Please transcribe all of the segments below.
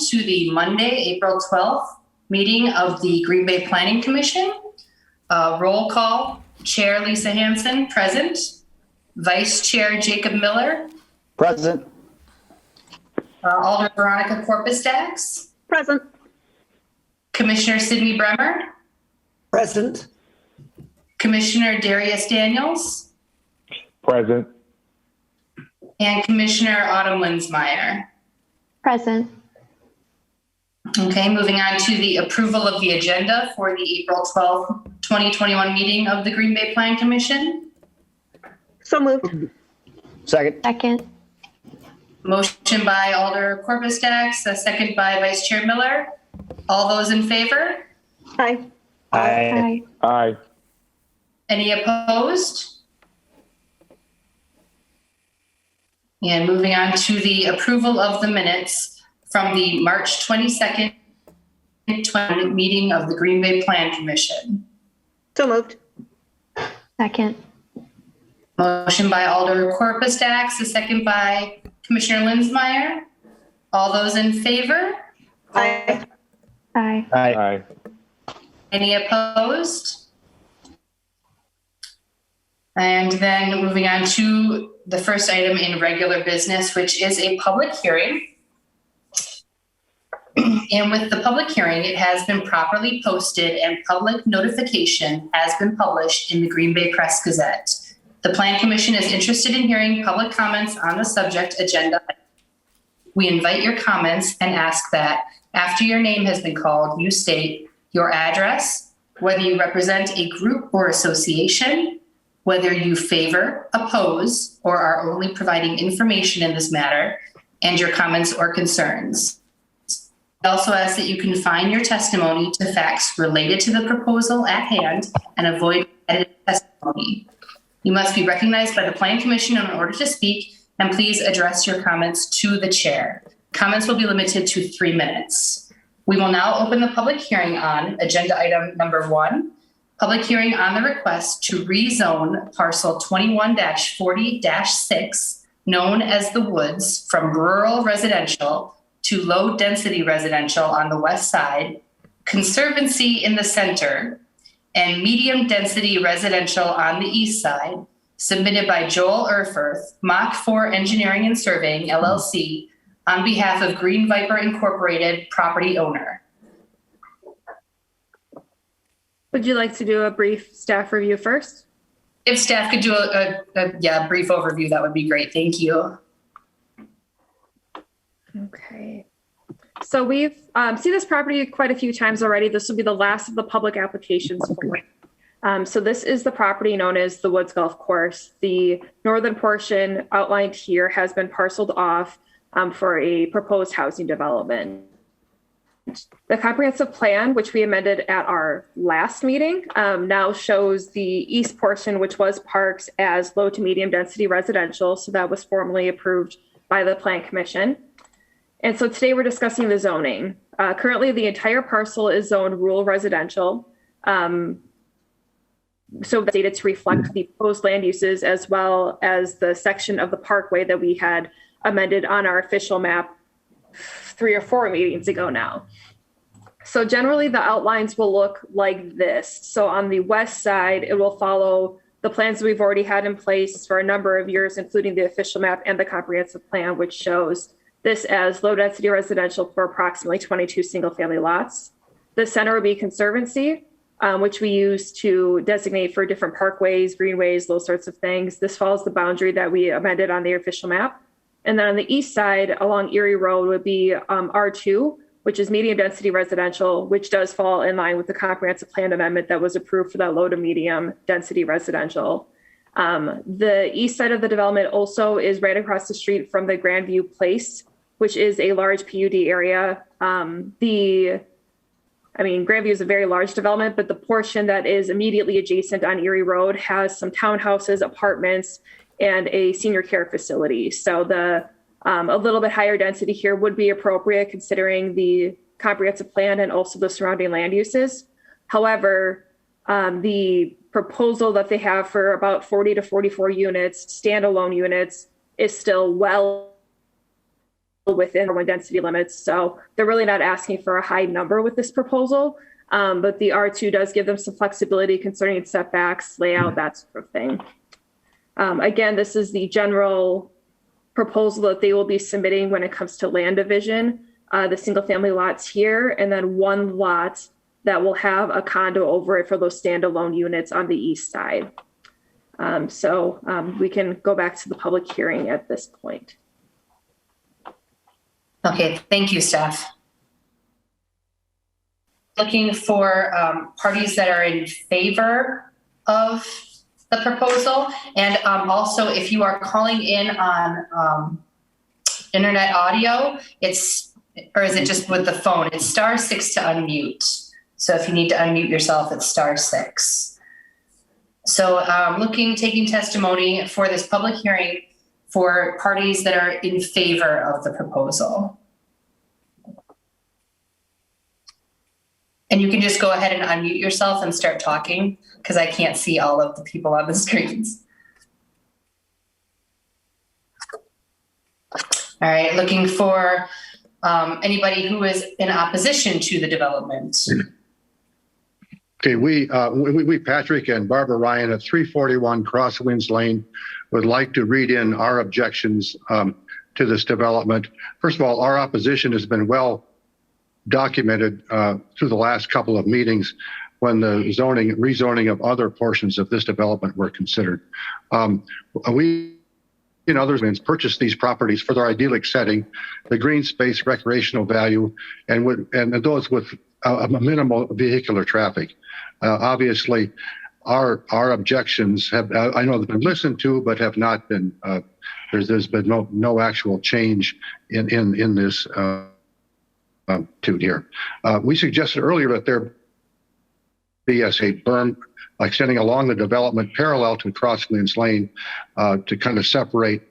to the Monday, April 12th meeting of the Green Bay Planning Commission. Roll call. Chair Lisa Hanson, present. Vice Chair Jacob Miller. Present. Alder Veronica Corpus-Dax. Present. Commissioner Sidney Bremer. Present. Commissioner Darius Daniels. Present. And Commissioner Autumn Winsmeyer. Present. Okay, moving on to the approval of the agenda for the April 12th, 2021 meeting of the Green Bay Plan Commission. So moved. Second. Second. Motion by Alder Corpus-Dax, a second by Vice Chair Miller. All those in favor? Aye. Aye. Aye. Any opposed? And moving on to the approval of the minutes from the March 22nd, 2020 meeting of the Green Bay Plan Commission. So moved. Second. Motion by Alder Corpus-Dax, a second by Commissioner Linsmeyer. All those in favor? Aye. Aye. Aye. Aye. Any opposed? And then moving on to the first item in regular business, which is a public hearing. And with the public hearing, it has been properly posted and public notification has been published in the Green Bay Press Gazette. The Plan Commission is interested in hearing public comments on the subject agenda. We invite your comments and ask that after your name has been called, you state your address, whether you represent a group or association, whether you favor, oppose, or are only providing information in this matter, and your comments or concerns. I also ask that you confine your testimony to facts related to the proposal at hand and avoid edited testimony. You must be recognized by the Plan Commission in order to speak, and please address your comments to the chair. Comments will be limited to 3 minutes. We will now open the public hearing on agenda item number 1, public hearing on the request to rezone parcel 21-40-6, known as the Woods, from rural residential to low density residential on the west side, conservancy in the center, and medium density residential on the east side, submitted by Joel Erfurth, Mach 4 Engineering and Surveying, LLC, on behalf of Green Viper Incorporated, property owner. Would you like to do a brief staff review first? If staff could do a brief overview, that would be great. Thank you. Okay. So we've seen this property quite a few times already. This will be the last of the public applications for it. So this is the property known as the Woods Golf Course. The northern portion outlined here has been parceled off for a proposed housing development. The comprehensive plan, which we amended at our last meeting, now shows the east portion, which was parks, as low to medium density residential. So that was formally approved by the Plan Commission. And so today we're discussing the zoning. Currently, the entire parcel is zoned rural residential. So it's dated to reflect the proposed land uses as well as the section of the parkway that we had amended on our official map 3 or 4 meetings ago now. So generally the outlines will look like this. So on the west side, it will follow the plans that we've already had in place for a number of years, including the official map and the comprehensive plan, which shows this as low density residential for approximately 22 single family lots. The center will be conservancy, which we use to designate for different parkways, greenways, those sorts of things. This follows the boundary that we amended on the official map. And then on the east side along Erie Road would be R2, which is medium density residential, which does fall in line with the comprehensive plan amendment that was approved for that low to medium density residential. The east side of the development also is right across the street from the Grandview Place, which is a large PUD area. Grandview is a very large development, but the portion that is immediately adjacent on Erie Road has some townhouses, apartments, and a senior care facility. So a little bit higher density here would be appropriate considering the comprehensive plan and also the surrounding land uses. However, the proposal that they have for about 40 to 44 units, standalone units, is still well within R1 density limits. So they're really not asking for a high number with this proposal. But the R2 does give them some flexibility concerning setbacks, layout, that sort of thing. Again, this is the general proposal that they will be submitting when it comes to land division, the single family lots here, and then one lot that will have a condo over it for those standalone units on the east side. So we can go back to the public hearing at this point. Okay, thank you, Steph. Looking for parties that are in favor of the proposal. And also, if you are calling in on internet audio, or is it just with the phone? It's *6 to unmute. So if you need to unmute yourself, it's *6. So taking testimony for this public hearing for parties that are in favor of the proposal. And you can just go ahead and unmute yourself and start talking because I can't see all of the people on the screens. All right, looking for anybody who is in opposition to the development. Okay, we Patrick and Barbara Ryan at 341 Crosswinds Lane would like to read in our objections to this development. First of all, our opposition has been well documented through the last couple of meetings when the rezoning of other portions of this development were considered. We and others purchased these properties for their idyllic setting, the green space, recreational value, and those with a minimal vehicular traffic. Obviously, our objections have, I know, they've been listened to, but have not been. There's been no actual change in this here. We suggested earlier that there be a berm extending along the development parallel to Crosswinds Lane to kind of separate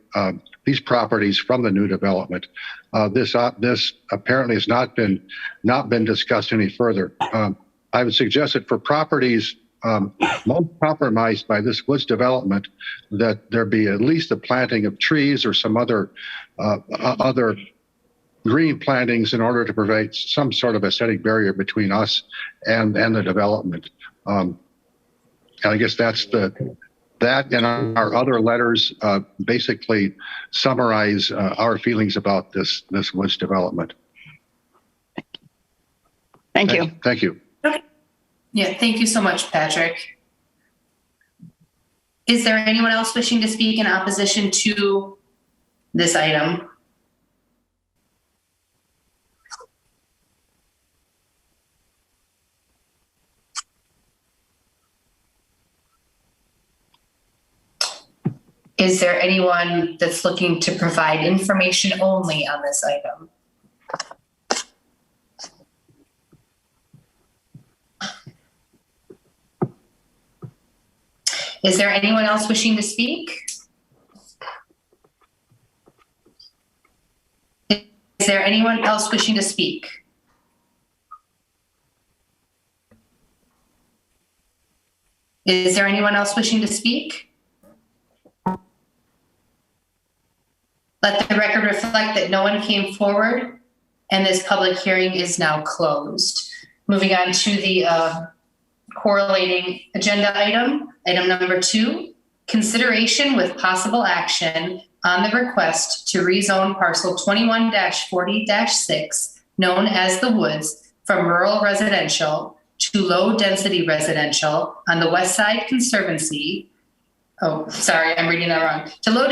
these properties from the new development. This apparently has not been discussed any further. I would suggest that for properties most compromised by this woods development, that there be at least a planting of trees or some other green plantings in order to provide some sort of aesthetic barrier between us and the development. And I guess that and our other letters basically summarize our feelings about this woods development. Thank you. Thank you. Okay. Yeah, thank you so much, Patrick. Is there anyone else wishing to speak in opposition to this item? Is there anyone that's looking to provide information only on this item? Is there anyone else wishing to speak? Is there anyone else wishing to speak? Is there anyone else wishing to speak? Let the record reflect that no one came forward and this public hearing is now closed. Moving on to the correlating agenda item number 2, consideration with possible action on the request to rezone parcel 21-40-6, known as the Woods, from rural residential to low density residential on the West Side Conservancy. Oh, sorry, I'm reading that wrong. To low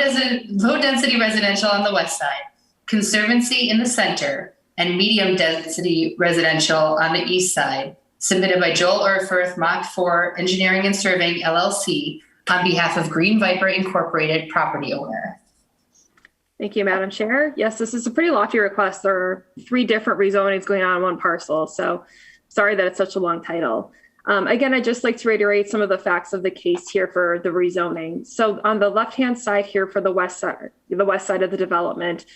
density residential on the west side, Conservancy in the center, and medium density residential on the east side, submitted by Joel Erfurth, Mach 4 Engineering and Surveying LLC, on behalf of Green Viper Incorporated property owner. Thank you, Madam Chair. Yes, this is a pretty lofty request. There are 3 different rezonings going on in one parcel, so sorry that it's such a long title. Again, I'd just like to reiterate some of the facts of the case here for the rezoning. So on the left-hand side here for the west side of the development,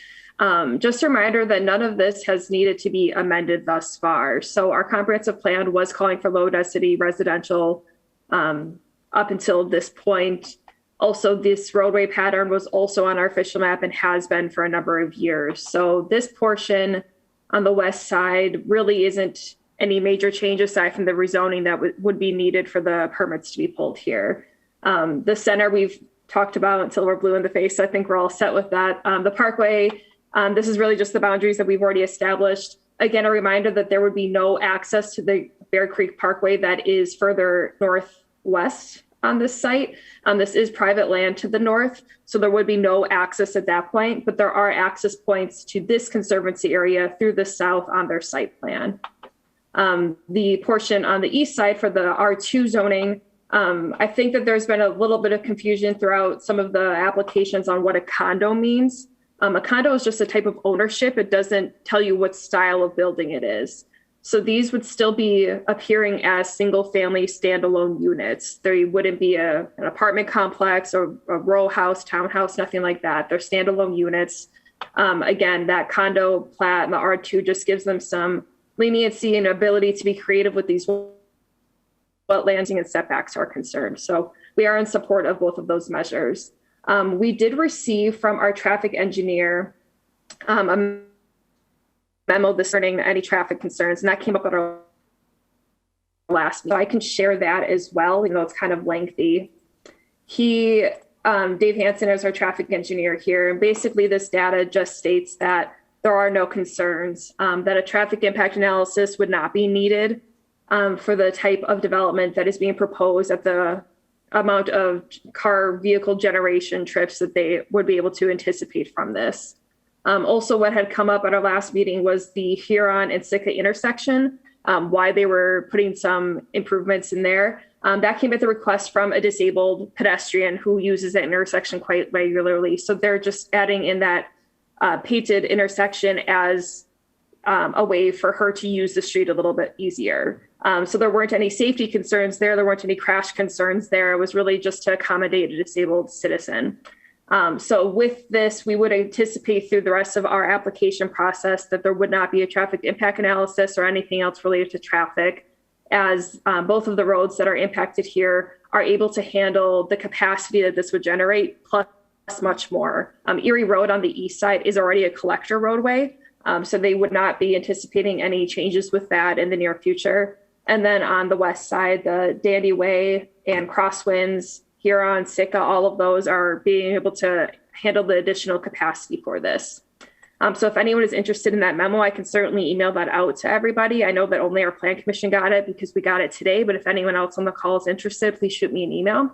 just a reminder that none of this has needed to be amended thus far. So our comprehensive plan was calling for low density residential up until this point. Also, this roadway pattern was also on our official map and has been for a number of years. So this portion on the west side really isn't any major change aside from the rezoning that would be needed for the permits to be pulled here. The center we've talked about until we're blue in the face. So I think we're all set with that. The parkway, this is really just the boundaries that we've already established. Again, a reminder that there would be no access to the Bear Creek Parkway that is further northwest on this site. This is private land to the north, so there would be no access at that point, but there are access points to this conservancy area through the south on their site plan. The portion on the east side for the R2 zoning, I think that there's been a little bit of confusion throughout some of the applications on what a condo means. A condo is just a type of ownership. It doesn't tell you what style of building it is. So these would still be appearing as single family standalone units. There wouldn't be an apartment complex or a row house, townhouse, nothing like that. They're standalone units. Again, that condo plat and the R2 just gives them some leniency and ability to be creative with these wetlanding and setbacks are concerned. So we are in support of both of those measures. We did receive from our traffic engineer a memo discerning any traffic concerns, and that came up at our last meeting. So I can share that as well, even though it's kind of lengthy. Dave Hansen is our traffic engineer here, and basically this data just states that there are no concerns, that a traffic impact analysis would not be needed for the type of development that is being proposed at the amount of car vehicle generation trips that they would be able to anticipate from this. Also, what had come up at our last meeting was the Huron and Sitka intersection, why they were putting some improvements in there. That came at the request from a disabled pedestrian who uses that intersection quite regularly. So they're just adding in that painted intersection as a way for her to use the street a little bit easier. So there weren't any safety concerns there. There weren't any crash concerns there. It was really just to accommodate a disabled citizen. So with this, we would anticipate through the rest of our application process that there would not be a traffic impact analysis or anything else related to traffic, as both of the roads that are impacted here are able to handle the capacity that this would generate, plus much more. Erie Road on the east side is already a collector roadway, so they would not be anticipating any changes with that in the near future. And then on the west side, the Dandy Way and Crosswinds, Huron, Sitka, all of those are being able to handle the additional capacity for this. So if anyone is interested in that memo, I can certainly email that out to everybody. I know that only our Plan Commission got it because we got it today, but if anyone else on the call is interested, please shoot me an email.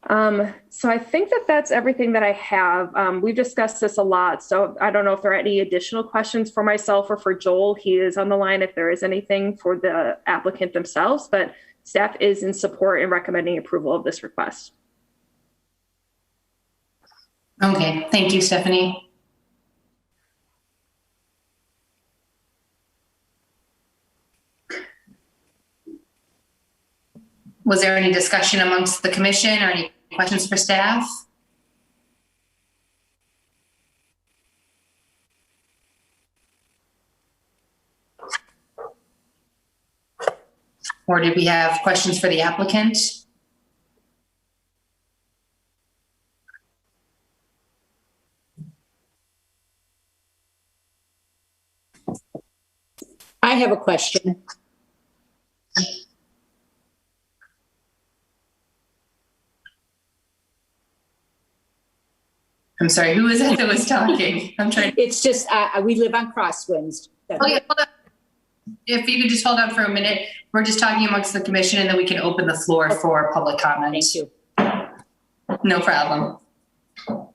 So I think that that's everything that I have. We've discussed this a lot, so I don't know if there are any additional questions for myself or for Joel. He is on the line if there is anything for the applicant themselves, but staff is in support and recommending approval of this request. Okay, thank you, Stephanie. Was there any discussion amongst the commission or any questions for staff? Or did we have questions for the applicant? I have a question. I'm sorry, who was it that was talking? I'm trying. It's just, we live on Crosswinds. Okay, hold on. If you could just hold on for a minute, we're just talking amongst the commission and then we can open the floor for public comment. Thank you. No problem. Well,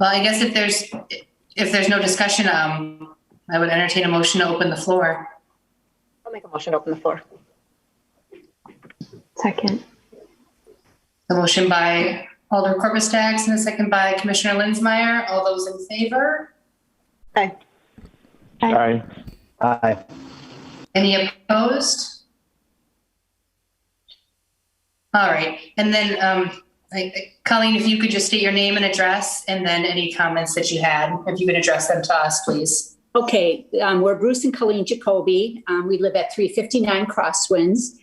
I guess if there's no discussion, I would entertain a motion to open the floor. I'll make a motion to open the floor. Second. The motion by Alder Corpus Dax and a second by Commissioner Linsmeyer. All those in favor? Aye. Aye. Aye. Any opposed? All right. And then, Colleen, if you could just state your name and address and then any comments that you had, if you could address them to us, please. Okay, we're Bruce and Colleen Jacoby. We live at 359 Crosswinds.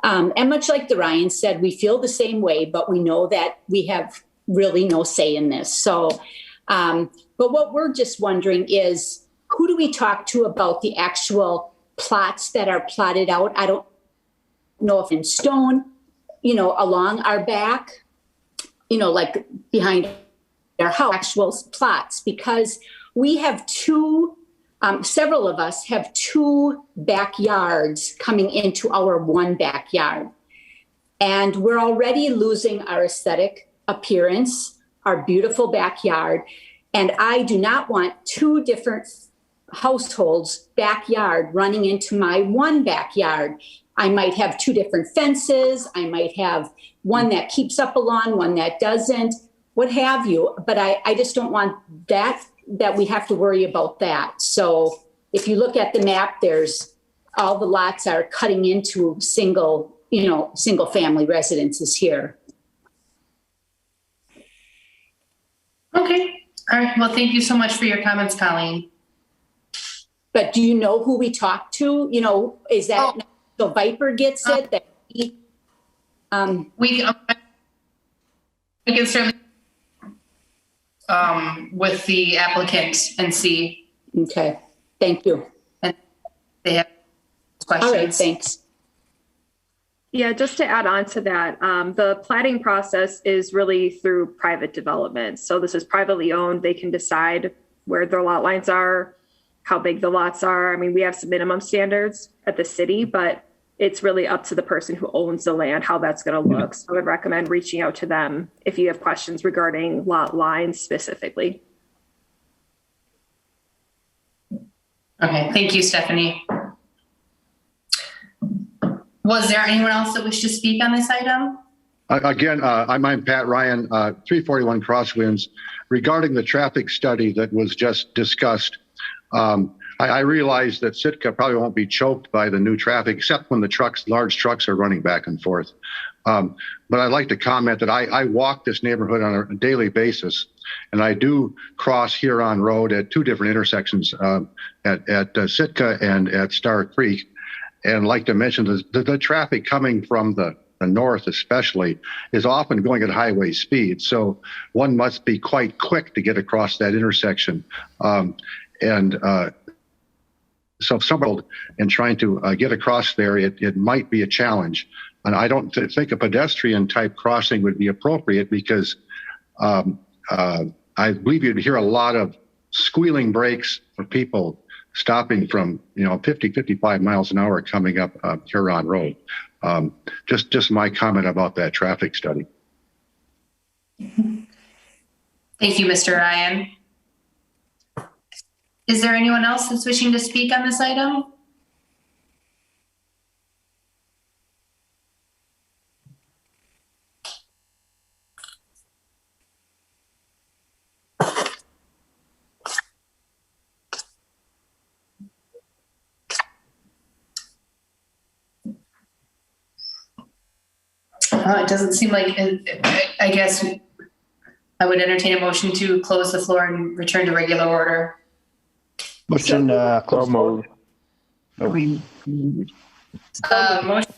And much like the Ryan said, we feel the same way, but we know that we have really no say in this. So, but what we're just wondering is, who do we talk to about the actual plots that are plotted out? I don't know if in stone, along our back, like behind our house, actual plots, because we have several of us have two backyards coming into our one backyard. And we're already losing our aesthetic appearance, our beautiful backyard. And I do not want two different households' backyard running into my one backyard. I might have two different fences. I might have one that keeps up a lawn, one that doesn't, what have you. But I just don't want that we have to worry about that. So if you look at the map, all the lots are cutting into single family residences here. Okay. All right. Well, thank you so much for your comments, Colleen. But do you know who we talk to? Is that the Viper gets it? That we can certainly with the applicant and see. Okay. Thank you. And they have questions. All right. Thanks. Yeah, just to add on to that, the platting process is really through private development. So this is privately owned. They can decide where their lot lines are, how big the lots are. I mean, we have some minimum standards at the city, but it's really up to the person who owns the land, how that's going to look. So I would recommend reaching out to them if you have questions regarding lot lines specifically. Okay, thank you, Stephanie. Was there anyone else that wished to speak on this item? Again, I'm Pat Ryan, 341 Crosswinds. Regarding the traffic study that was just discussed, I realize that Sitka probably won't be choked by the new traffic, except when the large trucks are running back and forth. But I'd like to comment that I walk this neighborhood on a daily basis, and I do cross Huron Road at two different intersections, at Sitka and at Star Creek. And I'd like to mention the traffic coming from the north especially is often going at highway speed. So one must be quite quick to get across that intersection. So someone in trying to get across there, it might be a challenge. And I don't think a pedestrian type crossing would be appropriate because I believe you'd hear a lot of squealing brakes for people stopping from 50, 55 miles an hour coming up Huron Road. Just my comment about that traffic study. Thank you, Mr. Ryan. Is there anyone else that's wishing to speak on this item? It doesn't seem like I guess I would entertain a motion to close the floor and return to regular order. Motion close. mode. Motion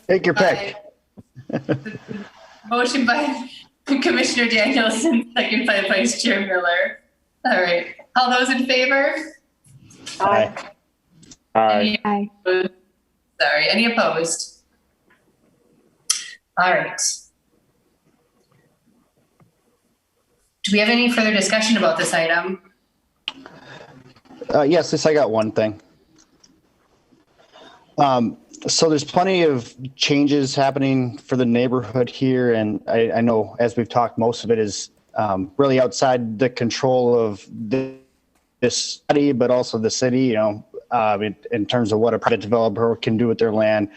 Take your pick. Motion by Commissioner Danielson, second by Vice Chair Miller. All right. All those in favor? Aye. Any Aye. opposed? Sorry, any opposed? All right. Do we have any further discussion about this item? Yes, I got one thing. So there's plenty of changes happening for the neighborhood here, and I know, as we've talked, most of it is really outside the control of this study, but also the city, in terms of what a private developer can do with their land.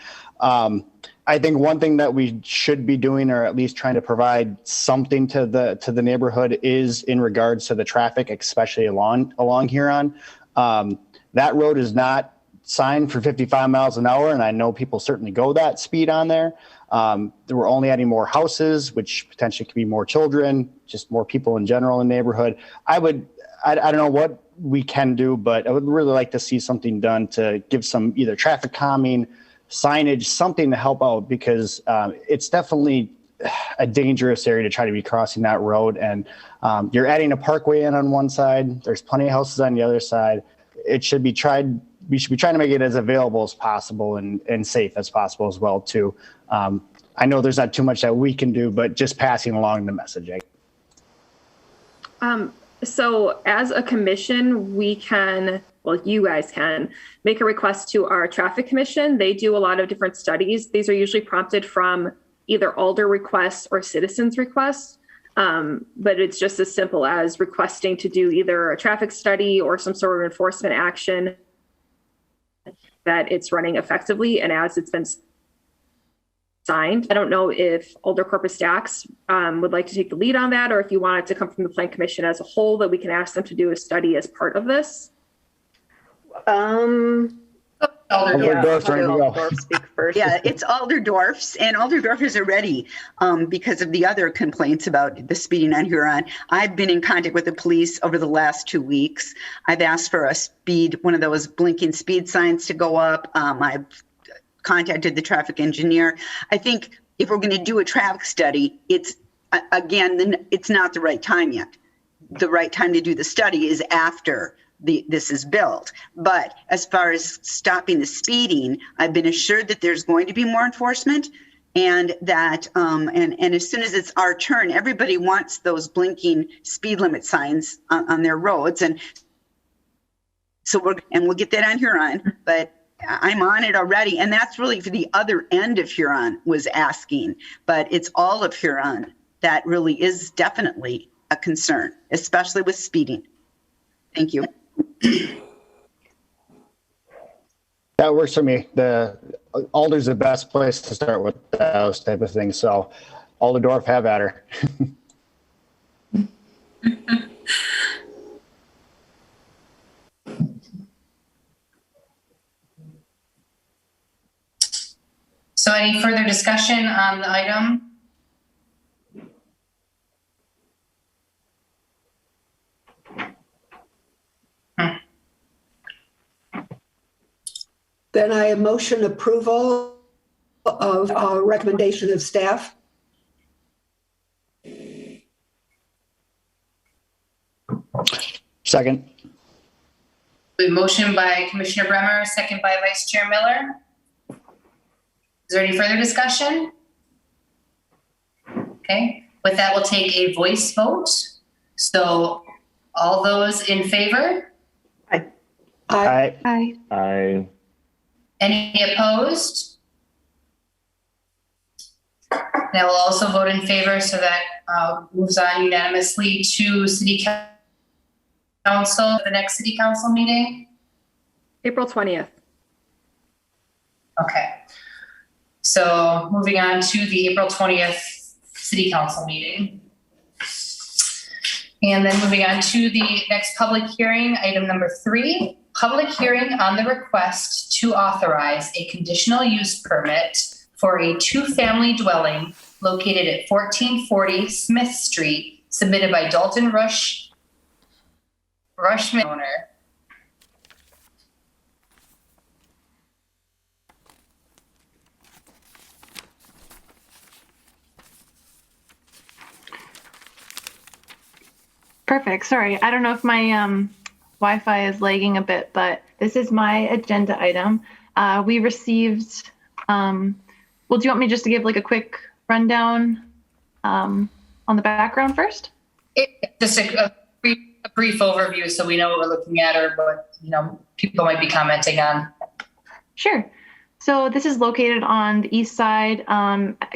I think one thing that we should be doing, or at least trying to provide something to the neighborhood, is in regards to the traffic, especially along Huron. That road is not signed for 55 miles an hour, and I know people certainly go that speed on there. We're only adding more houses, which potentially could be more children, just more people in general in the neighborhood. I don't know what we can do, but I would really like to see something done to give some either traffic calming signage, something to help out, because it's definitely a dangerous area to try to be crossing that road. And you're adding a parkway in on one side. There's plenty of houses on the other side. It should be tried. We should be trying to make it as available as possible and safe as possible as well too. I know there's not too much that we can do, but just passing along the messaging. So as a commission, we can, well, you guys can make a request to our traffic commission. They do a lot of different studies. These are usually prompted from either alder requests or citizens requests. But it's just as simple as requesting to do either a traffic study or some sort of enforcement action that it's running effectively and as it's been signed. I don't know if Alder Corpus Dax would like to take the lead on that, or if you want it to come from the Plan Commission as a whole, that we can ask them to do a study as part of this. Alderdorf's ready to go. Alderdorf speak first. Yeah, it's Alderdorf's, and Alderdorf is already, because of the other complaints about the speeding on Huron. I've been in contact with the police over the last 2 weeks. I've asked for one of those blinking speed signs to go up. I've contacted the traffic engineer. I think if we're going to do a traffic study, it's not the right time yet. The right time to do the study is after this is built. But as far as stopping the speeding, I've been assured that there's going to be more enforcement, and that and as soon as it's our turn, everybody wants those blinking speed limit signs on their roads, and so we'll get that on Huron. But I'm on it already, and that's really for the other end of Huron was asking, but it's all of Huron that really is definitely a concern, especially with speeding. Thank you. That works for me. The Alder's the best place to start with those type of things. So Alderdorf, have at her. So any further discussion on the item? Then I motion approval of recommendation of staff. Second. The motion by Commissioner Bremer, second by Vice Chair Miller. Is there any further discussion? Okay, with that, we'll take a voice vote. So all those in favor? Aye. Aye. Aye. Any opposed? Now we'll also vote in favor, so that moves on unanimously to City Council, the next City Council meeting. April 20th. Okay. So moving on to the April 20th City Council meeting. And then moving on to the next public hearing, item number 3, public hearing on the request to authorize a conditional use permit for a 2-family dwelling located at 1440 Smith Street, submitted by Dalton Rushman, owner. Perfect. Sorry, I don't know if my Wi-Fi is lagging a bit, but this is my agenda item. We received, well, do you want me just to give like a quick rundown on the background first? Just a brief overview so we know what we're looking at or what people might be commenting on. Sure. So this is located on the east side.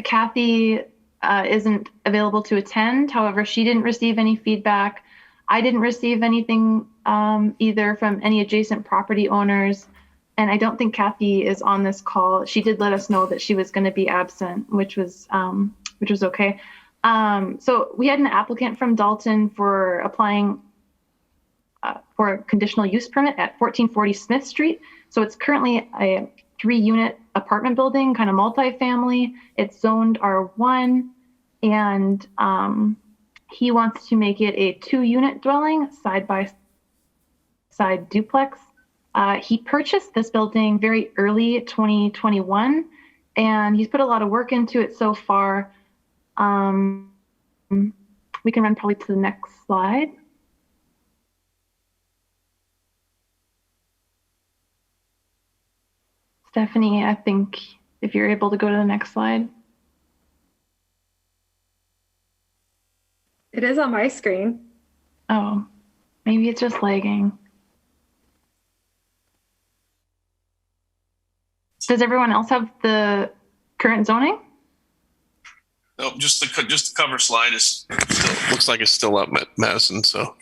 Kathy isn't available to attend. However, she didn't receive any feedback. I didn't receive anything either from any adjacent property owners. And I don't think Kathy is on this call. She did let us know that she was going to be absent, which was okay. So we had an applicant from Dalton for applying for a conditional use permit at 1440 Smith Street. So it's currently a 3-unit apartment building, kind of multifamily. It's zoned R1, and he wants to make it a 2-unit dwelling, side by side duplex. He purchased this building very early 2021, and he's put a lot of work into it so far. We can run probably to the next slide. Stephanie, I think if you're able to go to the next slide. It is on my screen. Oh, maybe it's just lagging. Does everyone else have the current zoning? Nope, just the cover slide is still, looks like it's still up, Madison. So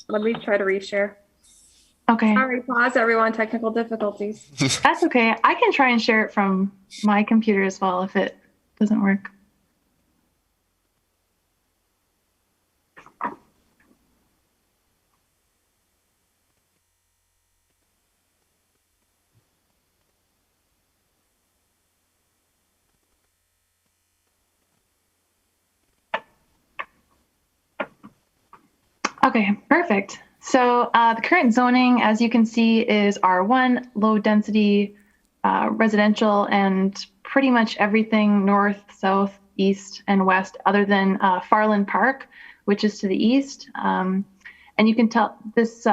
Let me try to reshare. Okay. Sorry, pause everyone, technical difficulties. That's okay. I can try and share it from my computer as well if it doesn't work. Okay, perfect. So the current zoning, as you can see, is R1, low density residential, and pretty much everything north, south, east, and west, other than Farland Park, which is to the east. And you can tell this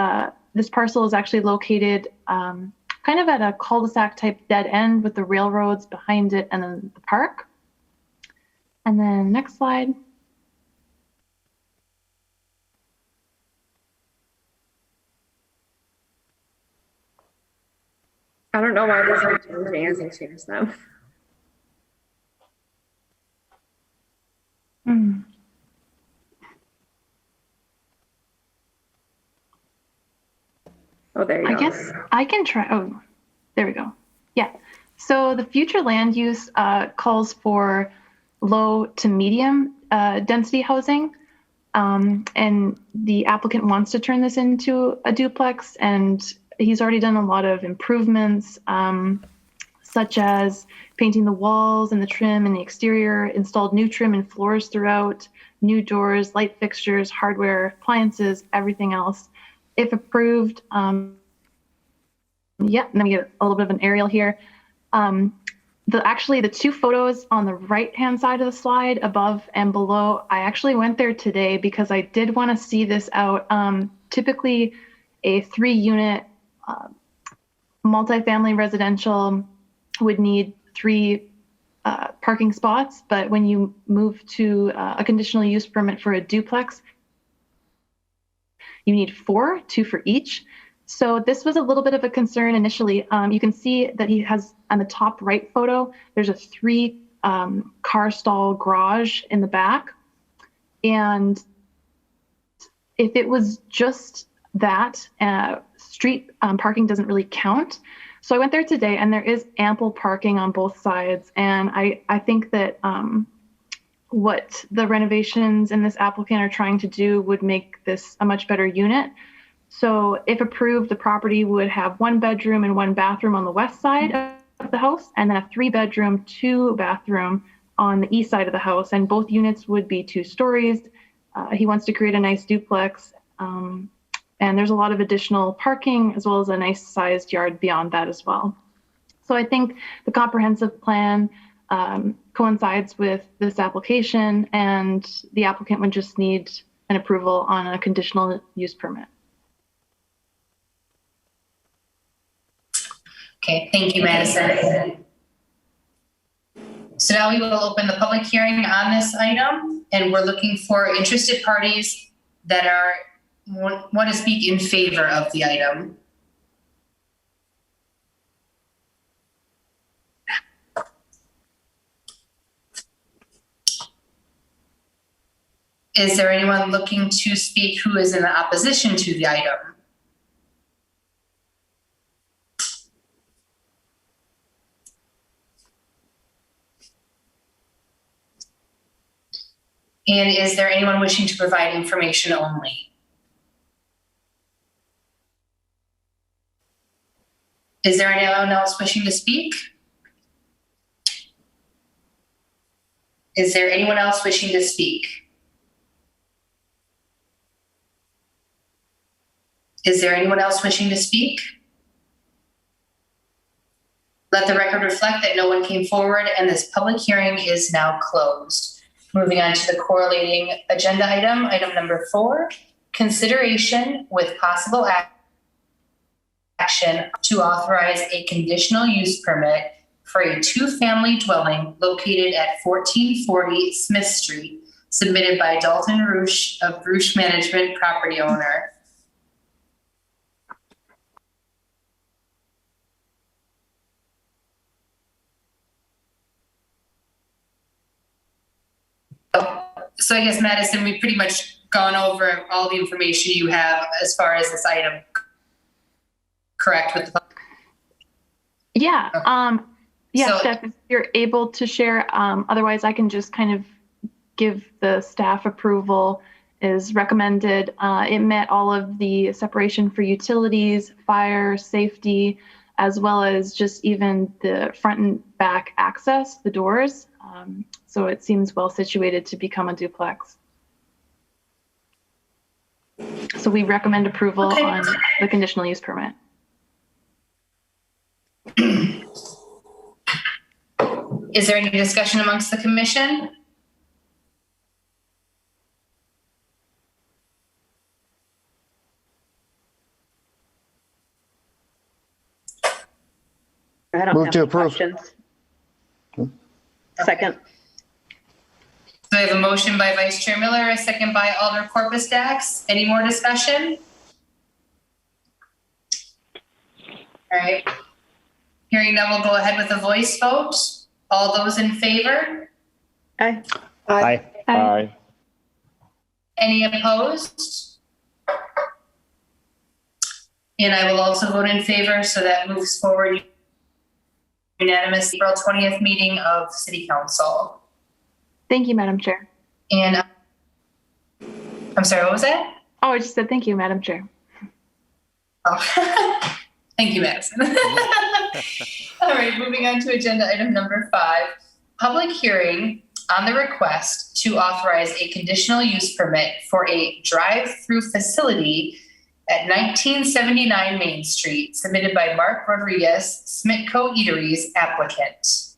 this parcel is actually located kind of at a cul-de-sac type dead end with the railroads behind it and then the park. And then next slide. I don't know why this is changing as I change them. Oh, there you go. I guess I can try. Oh, there we go. Yeah. So the future land use calls for low to medium density housing. And the applicant wants to turn this into a duplex, and he's already done a lot of improvements, such as painting the walls and the trim and the exterior, installed new trim and floors throughout, new doors, light fixtures, hardware, appliances, everything else. If approved, let me get a little bit of an aerial here. Actually, the two photos on the right-hand side of the slide, above and below, I actually went there today because I did want to see this out. Typically, a 3-unit multifamily residential would need 3 parking spots, but when you move to a conditional use permit for a duplex, you need 4, 2 for each. So this was a little bit of a concern initially. You can see that he has, on the top right photo, there's a 3 car stall garage in the back. And if it was just that, street parking doesn't really count. So I went there today, and there is ample parking on both sides. And I think that what the renovations in this applicant are trying to do would make this a much better unit. So if approved, the property would have 1 bedroom and 1 bathroom on the west side of the house, and then a 3-bedroom, 2-bathroom on the east side of the house. And both units would be 2 stories. He wants to create a nice duplex. And there's a lot of additional parking as well as a nice sized yard beyond that as well. So I think the comprehensive plan coincides with this application, and the applicant would just need an approval on a conditional use permit. Okay, thank you, Madison. So now we will open the public hearing on this item, and we're looking for interested parties that want to speak in favor of the item. Is there anyone looking to speak who is in opposition to the item? And is there anyone wishing to provide information only? Is there anyone else wishing to speak? Is there anyone else wishing to speak? Is there anyone else wishing to speak? Let the record reflect that no one came forward and this public hearing is now closed. Moving on to the correlating agenda item, item number 4, consideration with possible action to authorize a conditional use permit for a 2-family dwelling located at 1440 Smith Street, submitted by Dalton Roosh of Roosh Management, property owner. So I guess, Madison, we've pretty much gone over all the information you have as far as this item, correct? With the Yeah. Yeah, So- Steph, if you're able to share, otherwise I can just kind of give the staff approval is recommended. It met all of the separation for utilities, fire, safety, as well as just even the front and back access, the doors. So it seems well situated to become a duplex. So we recommend approval Okay. on the conditional use permit. Is there any discussion amongst the commission? I don't Move have to any approve. questions. Second. So I have a motion by Vice Chair Miller, a second by Alder Corpus Dax. Any more discussion? All right. Hearing none, we'll go ahead with a voice vote. All those in favor? Aye. Aye. Aye. Any opposed? And I will also vote in favor, so that moves forward unanimous April 20th meeting of City Council. Thank you, Madam Chair. And I'm sorry, what was that? Oh, I just said thank you, Madam Chair. Oh, thank you, Madison. All right, moving on to agenda item number 5, public hearing on the request to authorize a conditional use permit for a drive-through facility at 1979 Main Street, submitted by Mark Rodriguez, Smitco Eateries applicant.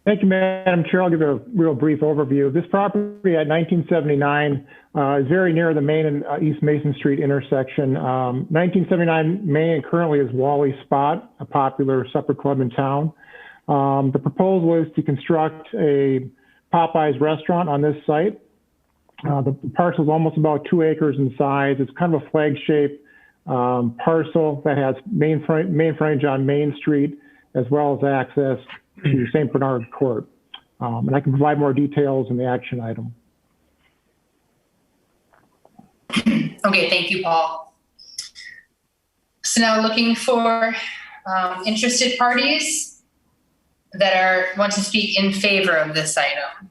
Thank you, Madam Chair. I'll give a real brief overview. This property at 1979 is very near the Main and East Mason Street intersection. 1979 Main currently is Wally Spot, a popular supper club in town. The proposal is to construct a Popeyes restaurant on this site. The parcel is almost about 2 acres in size. It's kind of a flag-shaped parcel that has main frontage on Main Street, as well as access to St. Bernard Court. And I can provide more details in the action item. Okay, thank you, Paul. So now looking for interested parties that want to speak in favor of this item.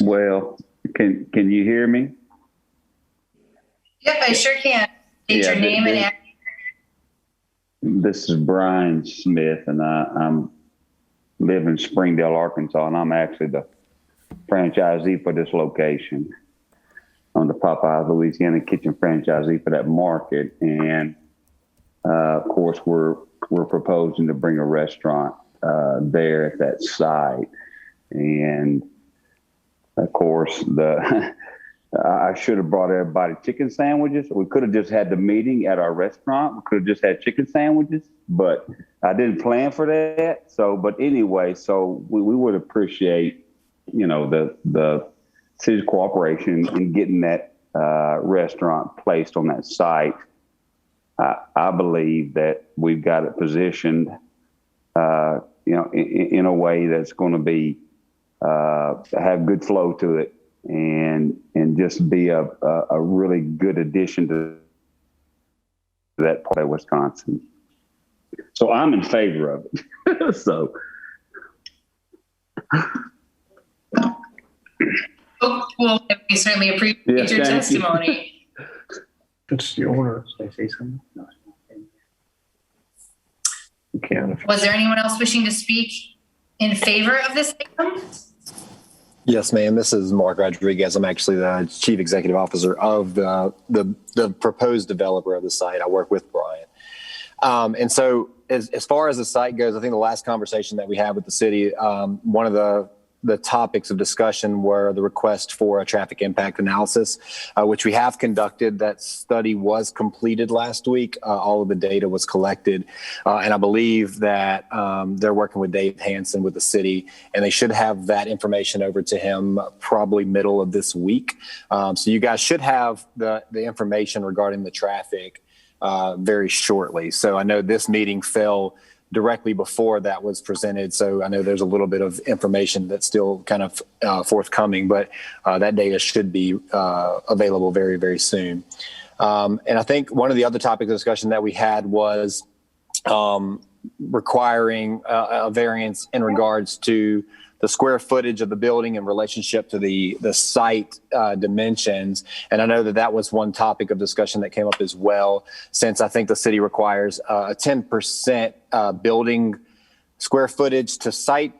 Well, can you hear me? Yep, I sure can. State your name and address. This is Brian Smith, and I'm live in Springdale, Arkansas, and I'm actually the franchisee for this location. I'm the Popeyes Louisiana Kitchen franchisee for that market, and of course we're proposing to bring a restaurant there at that site, and of course I should have brought everybody chicken sandwiches. We could have just had the meeting at our restaurant. We could have just had chicken sandwiches, but I didn't plan for that. So, but anyway, so we would appreciate, the city's cooperation in getting that restaurant placed on that site. I believe that we've got it positioned, in a way that's going to be have good flow to it. And just be a really good addition to that part of Wisconsin. So I'm in favor of it. So. Well, we certainly appreciate your testimony. It's the owner. Did I say something? No. You can. Was there anyone else wishing to speak in favor of this item? Yes, ma'am. This is Mark Rodriguez. I'm actually the Chief Executive Officer of the proposed developer of the site. I work with Brian. And so as far as the site goes, I think the last conversation that we had with the city, one of the topics of discussion were the request for a traffic impact analysis, which we have conducted. That study was completed last week. All of the data was collected. And I believe that they're working with Dave Hansen with the city, and they should have that information over to him probably middle of this week. So you guys should have the information regarding the traffic very shortly. So I know this meeting fell directly before that was presented. So I know there's a little bit of information that's still kind of forthcoming, but that data should be available very, very soon. And I think one of the other topics of discussion that we had was requiring a variance in regards to the square footage of the building in relationship to the site dimensions. And I know that was one topic of discussion that came up as well, since I think the city requires a 10% building square footage to site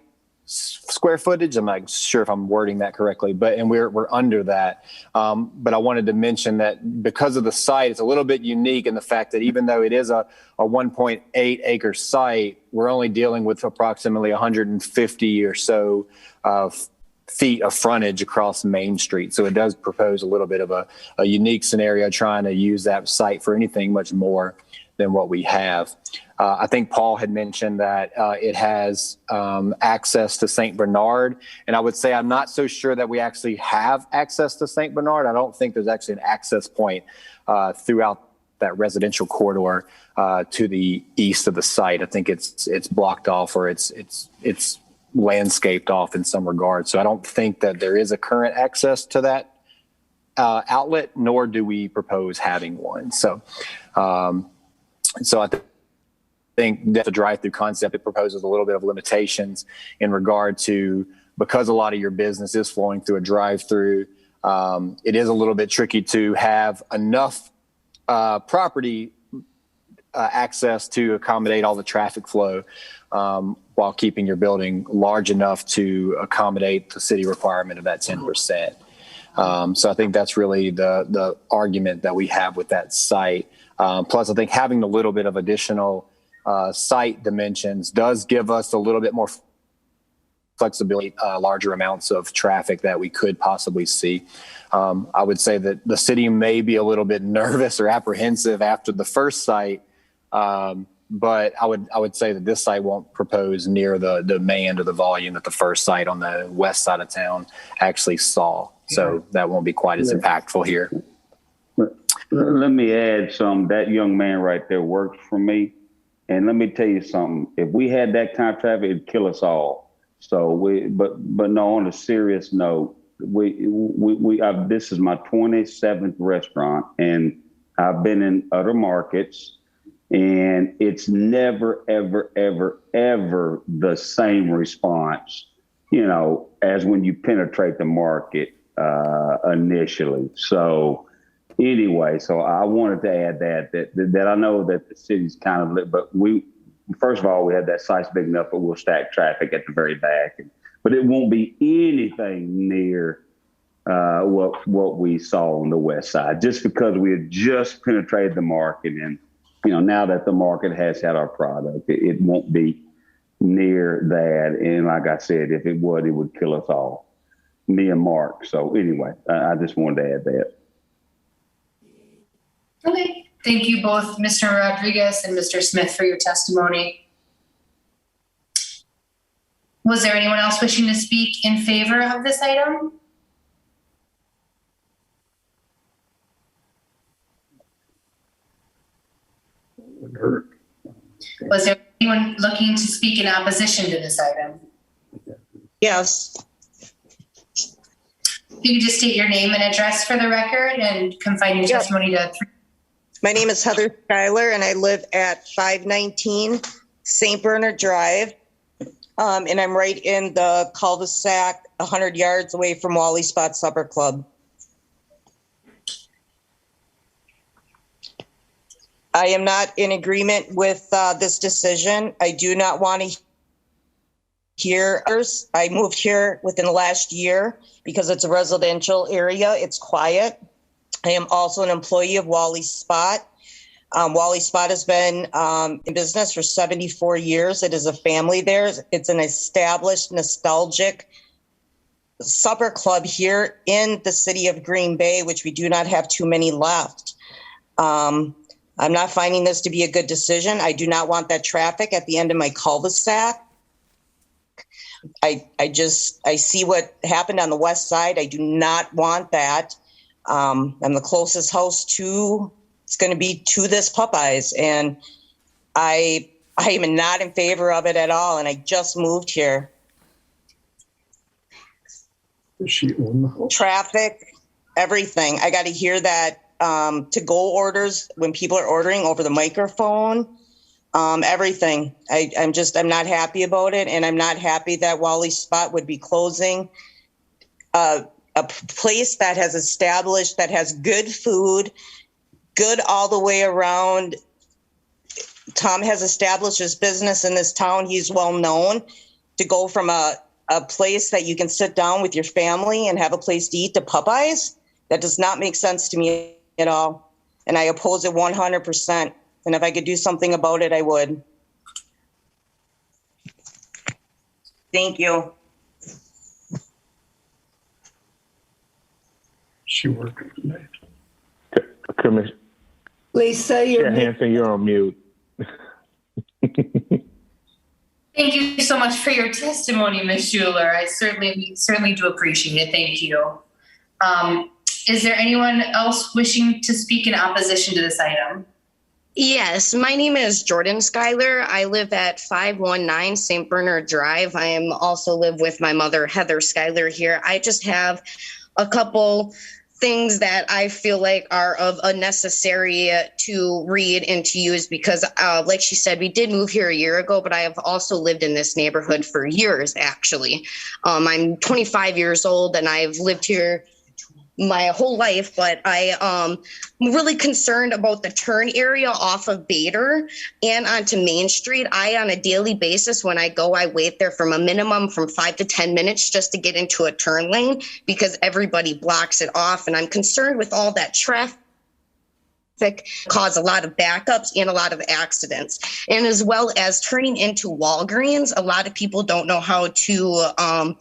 square footage. I'm not sure if I'm wording that correctly, and we're under that. But I wanted to mention that because of the site, it's a little bit unique in the fact that even though it is a 1.8 acre site, we're only dealing with approximately 150 or so feet of frontage across Main Street. So it does propose a little bit of a unique scenario trying to use that site for anything much more than what we have. I think Paul had mentioned that it has access to St. Bernard. And I would say I'm not so sure that we actually have access to St. Bernard. I don't think there's actually an access point throughout that residential corridor to the east of the site. I think it's blocked off, or it's landscaped off in some regard. So I don't think that there is a current access to that outlet, nor do we propose having one. So I think that the drive-through concept, it proposes a little bit of limitations in regard to, because a lot of your business is flowing through a drive-through, it is a little bit tricky to have enough property access to accommodate all the traffic flow while keeping your building large enough to accommodate the city requirement of that 10%. So I think that's really the argument that we have with that site. Plus, I think having a little bit of additional site dimensions does give us a little bit more flexibility, larger amounts of traffic that we could possibly see. I would say that the city may be a little bit nervous or apprehensive after the first site, but I would say that this site won't propose near the demand or the volume that the first site on the west side of town actually saw. So that won't be quite as impactful here. Let me add some. That young man right there works for me. And let me tell you something. If we had that kind of traffic, it'd kill us all. So but no, on a serious note, this is my 27th restaurant, and I've been in other markets, and it's never, ever, ever, ever the same response, as when you penetrate the market initially. So anyway, so I wanted to add that I know that the city's kind of lit, but first of all, we have that site's big enough, but we'll stack traffic at the very back, but it won't be anything near what we saw on the west side, just because we had just penetrated the market, and now that the market has had our product, it won't be near that. And like I said, if it would kill us all, me and Mark. So anyway, I just wanted to add that. Okay. Thank you both, Mr. Rodriguez and Mr. Smith, for your testimony. Was there anyone else wishing to speak in favor of this item? Was there anyone looking to speak in opposition to this item? Yes. If you could just state your name and address for the record and confine your testimony to 3. My name is Heather Schuyler, and I live at 519 St. Bernard Drive. And I'm right in the cul-de-sac, 100 yards away from Wally Spot Supper Club. I am not in agreement with this decision. I do not want to here. I moved here within the last year because it's a residential area. It's quiet. I am also an employee of Wally Spot. Wally Spot has been in business for 74 years. It is a family there. It's an established, nostalgic supper club here in the city of Green Bay, which we do not have too many left. I'm not finding this to be a good decision. I do not want that traffic at the end of my cul-de-sac. I see what happened on the west side. I do not want that. I'm the closest house it's going to be to this Popeyes, and I am not in favor of it at all. And I just moved here. Does she own the house? Traffic, everything. I got to hear that to-go orders when people are ordering over the microphone. Everything. I'm not happy about it, and I'm not happy that Wally Spot would be closing a place that has established, that has good food, good all the way around. Tom has established his business in this town. He's well known. To go from a place that you can sit down with your family and have a place to eat to Popeyes, that does not make sense to me at all. And I oppose it 100%. And if I could do something about it, I would. Thank you. She working tonight. Commissioner Lisa, you're Hanson, you're on mute. Thank you so much for your testimony, Ms. Schuler. I certainly do appreciate it. Thank you. Is there anyone else wishing to speak in opposition to this item? Yes, my name is Jordan Schuyler. I live at 519 St. Bernard Drive. I am also live with my mother, Heather Schuyler here. I just have a couple things that I feel like are of a necessary to read and to use because like she said, we did move here a year ago, but I have also lived in this neighborhood for years, actually. I'm 25 years old and I've lived here my whole life, but I'm really concerned about the turn area off of Bader and onto Main Street. On a daily basis, when I go, I wait there from a minimum from 5 to 10 minutes just to get into a turn lane because everybody blocks it off. And I'm concerned with all that traffic cause a lot of backups and a lot of accidents. And as well as turning into Walgreens, a lot of people don't know how to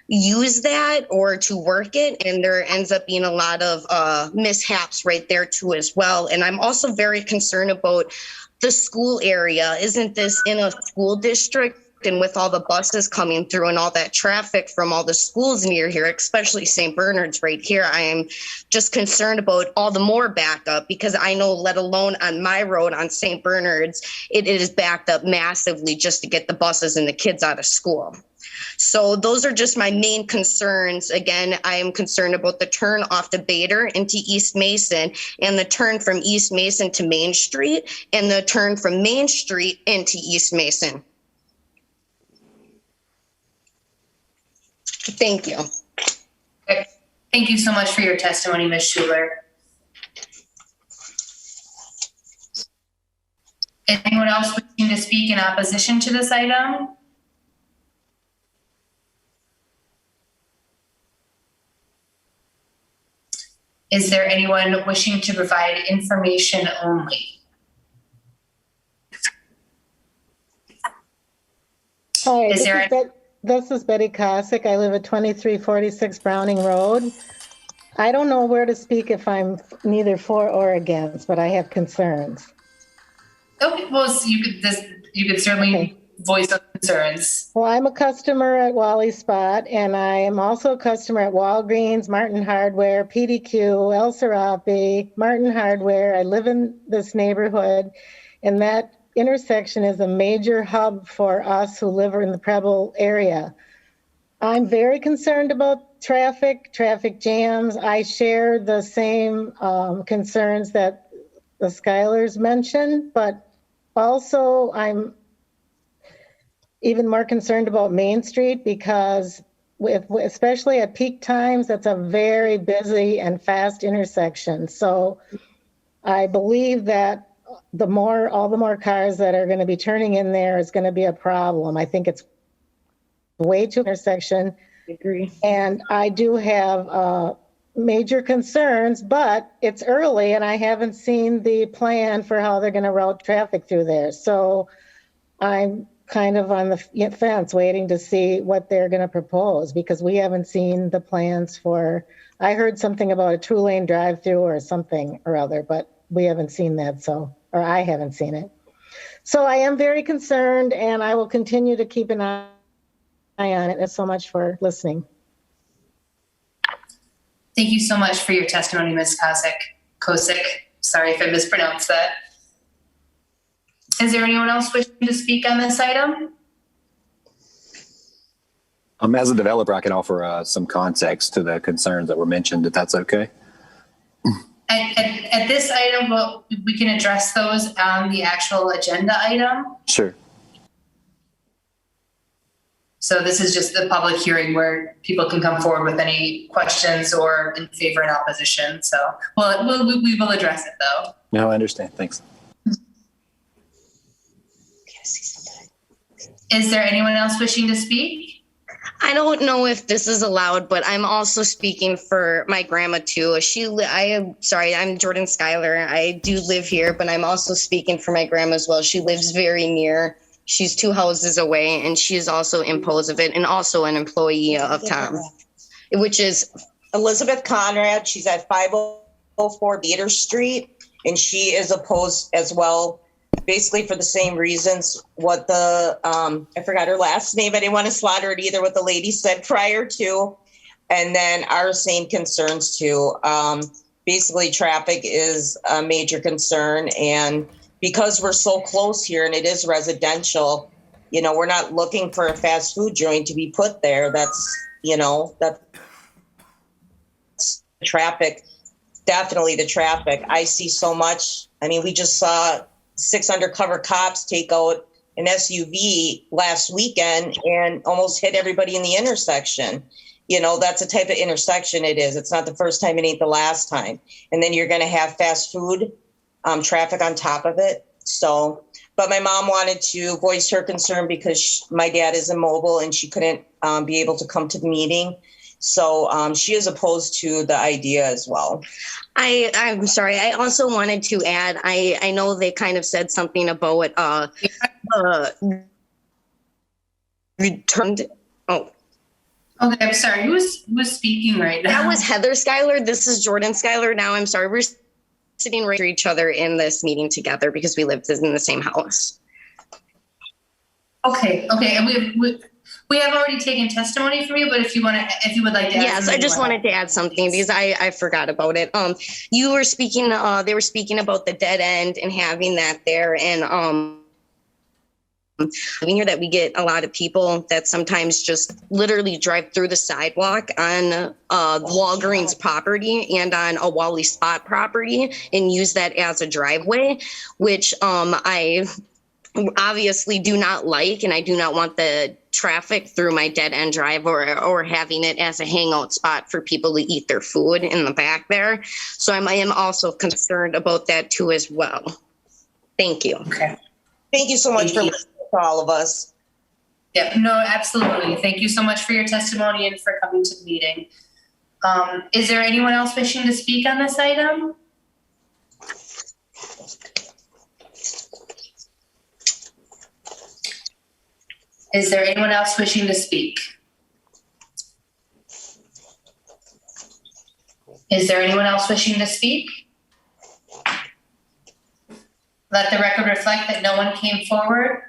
use that or to work it, and there ends up being a lot of mishaps right there too as well. And I'm also very concerned about the school area. Isn't this in a school district? And with all the buses coming through and all that traffic from all the schools near here, especially St. Bernard's right here, I am just concerned about all the more backup because I know, let alone on my road on St. Bernard's, it is backed up massively just to get the buses and the kids out of school. So those are just my main concerns. Again, I am concerned about the turn off to Bader into East Mason and the turn from East Mason to Main Street and the turn from Main Street into East Mason. Thank you. Okay. Thank you so much for your testimony, Ms. Schuler. Anyone else wishing to speak in opposition to this item? Is there anyone wishing to provide information only? Hi, this is Betty Cossack. I live at 2346 Browning Road. I don't know where to speak if I'm neither for or against, but I have concerns. Okay, well, so you could certainly voice those concerns. Well, I'm a customer at Wally Spot, and I am also a customer at Walgreens, Martin Hardware, PDQ, El Serape, Martin Hardware. I live in this neighborhood, and that intersection is a major hub for us who live in the Preble area. I'm very concerned about traffic jams. I share the same concerns that the Schuyler's mentioned, but also I'm even more concerned about Main Street because especially at peak times, that's a very busy and fast intersection. So I believe that all the more cars that are going to be turning in there is going to be a problem. I think it's way too intersection. I agree. And I do have major concerns, but it's early and I haven't seen the plan for how they're going to route traffic through there. So I'm kind of on the fence waiting to see what they're going to propose because we haven't seen the plans for, I heard something about a 2-lane drive-through or something or other, but we haven't seen that. So, or I haven't seen it. So I am very concerned and I will continue to keep an eye on it. Thanks so much for listening. Thank you so much for your testimony, Ms. Kosick. Sorry if I mispronounced that. Is there anyone else wishing to speak on this item? As a developer, I can offer some context to the concerns that were mentioned, if that's okay. At this item, we can address those on the actual agenda item. Sure. So this is just the public hearing where people can come forward with any questions or in favor and opposition. So we will address it though. No, I understand. Thanks. Is there anyone else wishing to speak? I don't know if this is allowed, but I'm also speaking for my grandma too. I'm Jordan Schuyler. I do live here, but I'm also speaking for my grandma as well. She lives very near. She's 2 houses away, and she is also imposed of it and also an employee of Tom, which is Elizabeth Conrad. She's at 504 Beater Street, and she is opposed as well, basically for the same reasons what the, I forgot her last name. I didn't want to slaughter it either, what the lady said prior to. And then our same concerns too. Basically, traffic is a major concern. And because we're so close here and it is residential, we're not looking for a fast food joint to be put there. That's traffic, definitely the traffic. I see so much. I mean, we just saw 6 undercover cops take out an SUV last weekend and almost hit everybody in the intersection. That's the type of intersection it is. It's not the first time, it ain't the last time. And then you're going to have fast food traffic on top of it. So, but my mom wanted to voice her concern because my dad is immobile and she couldn't be able to come to the meeting. So she is opposed to the idea as well. I'm sorry. I also wanted to add, I know they kind of said something about returned. Oh. Okay, I'm sorry. Who's speaking right now? That was Heather Schuyler. This is Jordan Schuyler. Now I'm sorry. We're sitting right to each other in this meeting together because we lived in the same house. Okay. And we have already taken testimony from you, but if you would like to add yes, I just wanted to add something because I forgot about it. You were speaking, they were speaking about the dead end and having that there. And we hear that we get a lot of people that sometimes just literally drive through the sidewalk on Walgreens property and on a Wally Spot property and use that as a driveway, which I obviously do not like, and I do not want the traffic through my dead end drive or having it as a hangout spot for people to eat their food in the back there. So I am also concerned about that too as well. Thank you. Okay. Thank you so much for listening to all of us. Yeah, no, absolutely. Thank you so much for your testimony and for coming to the meeting. Is there anyone else wishing to speak on this item? Is there anyone else wishing to speak? Is there anyone else wishing to speak? Let the record reflect that no one came forward,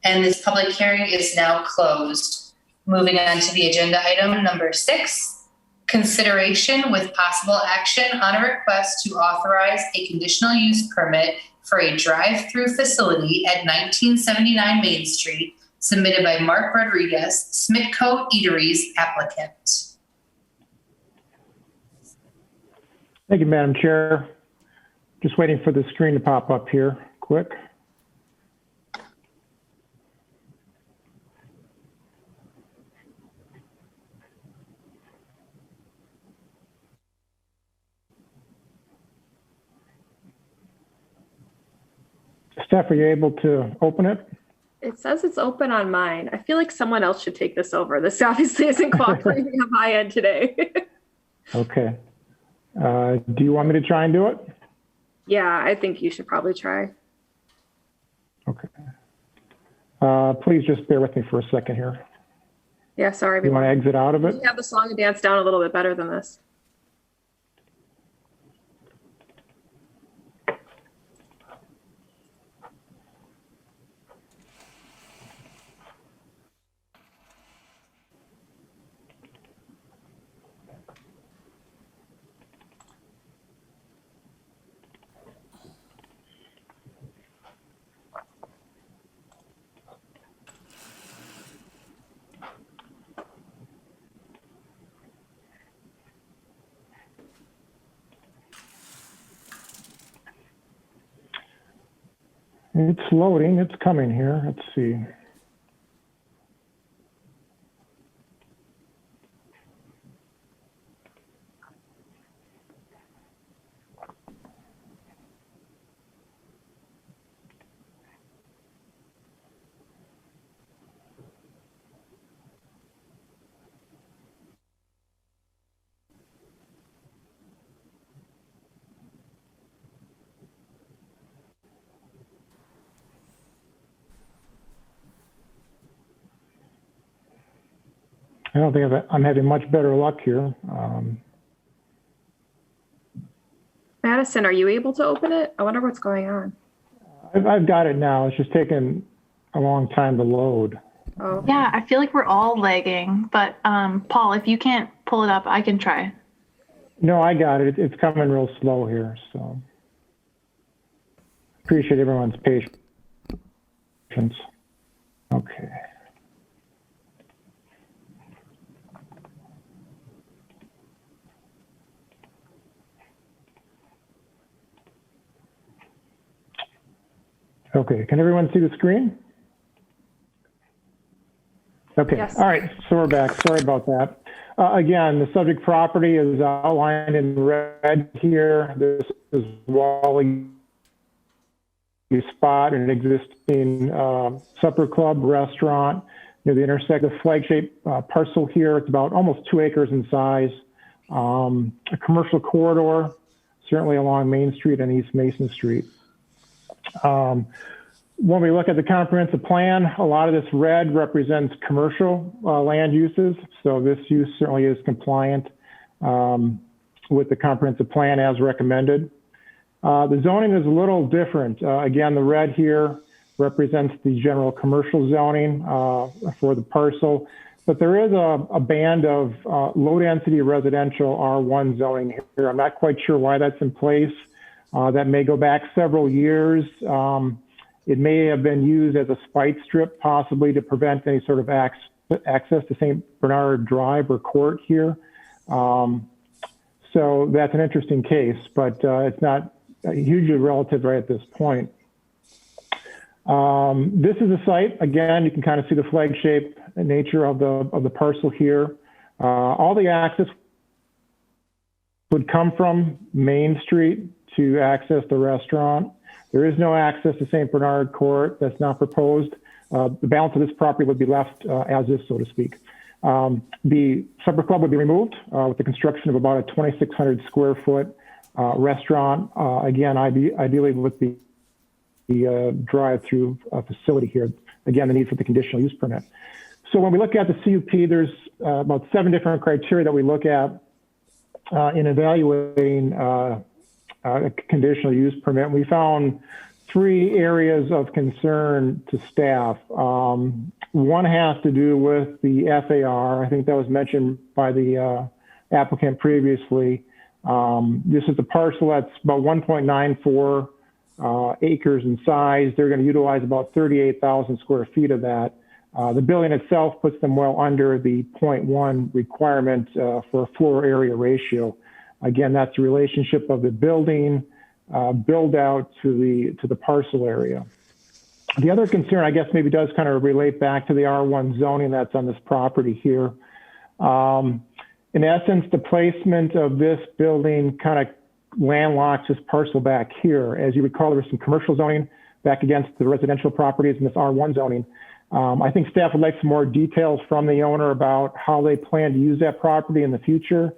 and this public hearing is now closed. Moving on to the agenda item number 6, consideration with possible action on a request to authorize a conditional use permit for a drive-through facility at 1979 Main Street, submitted by Mark Rodriguez, Smitco Eateries applicant. Thank you, Madam Chair. Just waiting for the screen to pop up here quick. Steph, are you able to open it? It says it's open on mine. I feel like someone else should take this over. This obviously isn't cooperating on my end today. Okay. Do you want me to try and do it? Yeah, I think you should probably try. Okay. Please just bear with me for a second here. Yeah, sorry. You want to exit out of it? You have the song and dance down a little bit better than this. It's loading. It's coming here. Let's see. I don't think I'm having much better luck here. Madison, are you able to open it? I wonder what's going on. I've got it now. It's just taking a long time to load. Oh. Yeah, I feel like we're all lagging, but Paul, if you can't pull it up, I can try. No, I got it. It's coming real slow here, so appreciate everyone's patience. Okay. Okay, can everyone see the screen? Okay, Yes. All right, so we're back. Sorry about that. Again, the subject property is outlined in red here. This is Wally Spot, an existing supper club restaurant near the intersection. The flag-shaped parcel here, it's about almost 2 acres in size. A commercial corridor, certainly along Main Street and East Mason Street. When we look at the comprehensive plan, a lot of this red represents commercial land uses. So this use certainly is compliant with the comprehensive plan as recommended. The zoning is a little different. Again, the red here represents the general commercial zoning for the parcel, but there is a band of low density residential R1 zoning here. I'm not quite sure why that's in place. That may go back several years. It may have been used as a spite strip, possibly to prevent any sort of access to St. Bernard Drive or Court here. So that's an interesting case, but it's not hugely relative right at this point. This is a site. Again, you can kind of see the flag-shaped nature of the parcel here. All the access would come from Main Street to access the restaurant. There is no access to St. Bernard Court. That's not proposed. The balance of this property would be left as is, so to speak. The supper club would be removed with the construction of about a 2,600 square foot restaurant. Again, ideally with the drive-through facility here. Again, the need for the conditional use permit. So when we look at the CUP, there's about 7 different criteria that we look at in evaluating a conditional use permit. We found 3 areas of concern to staff. One has to do with the FAR. I think that was mentioned by the applicant previously. This is a parcel that's about 1.94 acres in size. They're going to utilize about 38,000 square feet of that. The building itself puts them well under the 0.1 requirement for a floor area ratio. Again, that's the relationship of the building build out to the parcel area. The other concern, I guess, maybe does kind of relate back to the R1 zoning that's on this property here. In essence, the placement of this building kind of landlocks this parcel back here. As you recall, there was some commercial zoning back against the residential properties in this R1 zoning. I think staff would like some more details from the owner about how they plan to use that property in the future.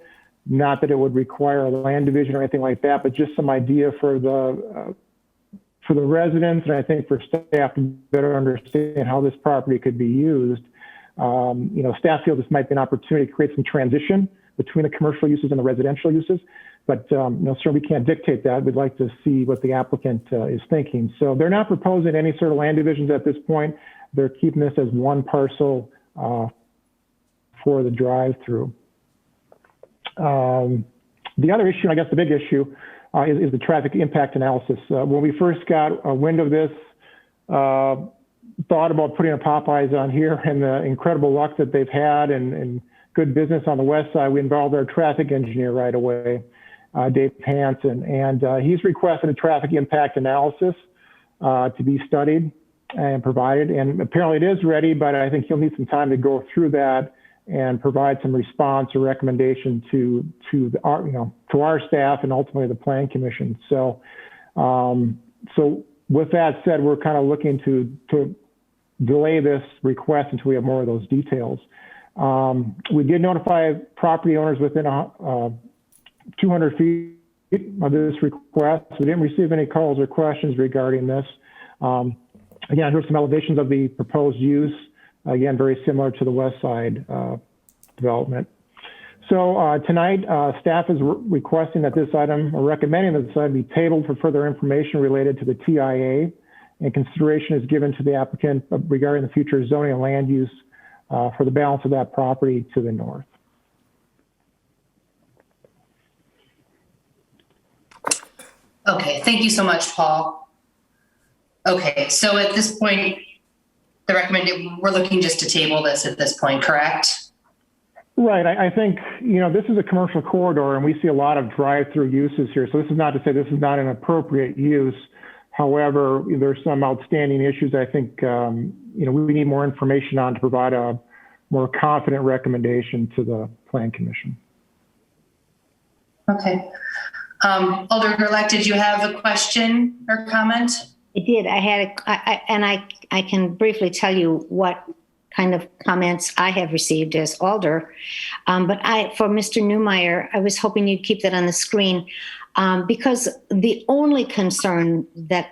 Not that it would require a land division or anything like that, but just some idea for the residents, and I think for staff to better understand how this property could be used. Staff feel this might be an opportunity to create some transition between the commercial uses and the residential uses, but certainly we can't dictate that. We'd like to see what the applicant is thinking. So they're not proposing any sort of land divisions at this point. They're keeping this as one parcel for the drive-through. The other issue, I guess the big issue, is the traffic impact analysis. When we first got a wind of this, thought about putting a Popeyes on here, and the incredible luck that they've had and good business on the west side, we involved our traffic engineer right away, Dave Hansen, and he's requested a traffic impact analysis to be studied and provided. And apparently it is ready, but I think he'll need some time to go through that and provide some response or recommendation to our staff and ultimately the Plan Commission. So with that said, we're kind of looking to delay this request until we have more of those details. We did notify property owners within 200 feet of this request. We didn't receive any calls or questions regarding this. Again, here's some elevations of the proposed use. Again, very similar to the west side development. So tonight, staff is requesting that this item, or recommending that this item be tabled for further information related to the TIA, and consideration is given to the applicant regarding the future zoning and land use for the balance of that property to the north. Okay, thank you so much, Paul. Okay, so at this point, we're looking just to table this at this point, correct? Right. I think, this is a commercial corridor and we see a lot of drive-through uses here. So this is not to say this is not an appropriate use. However, there's some outstanding issues I think, we need more information on to provide a more confident recommendation to the Plan Commission. Okay. Alder Gerlach, did you have a question or comment? I did. I had, I can briefly tell you what kind of comments I have received as Alder. But for Mr. Newmeyer, I was hoping you'd keep that on the screen because the only concern that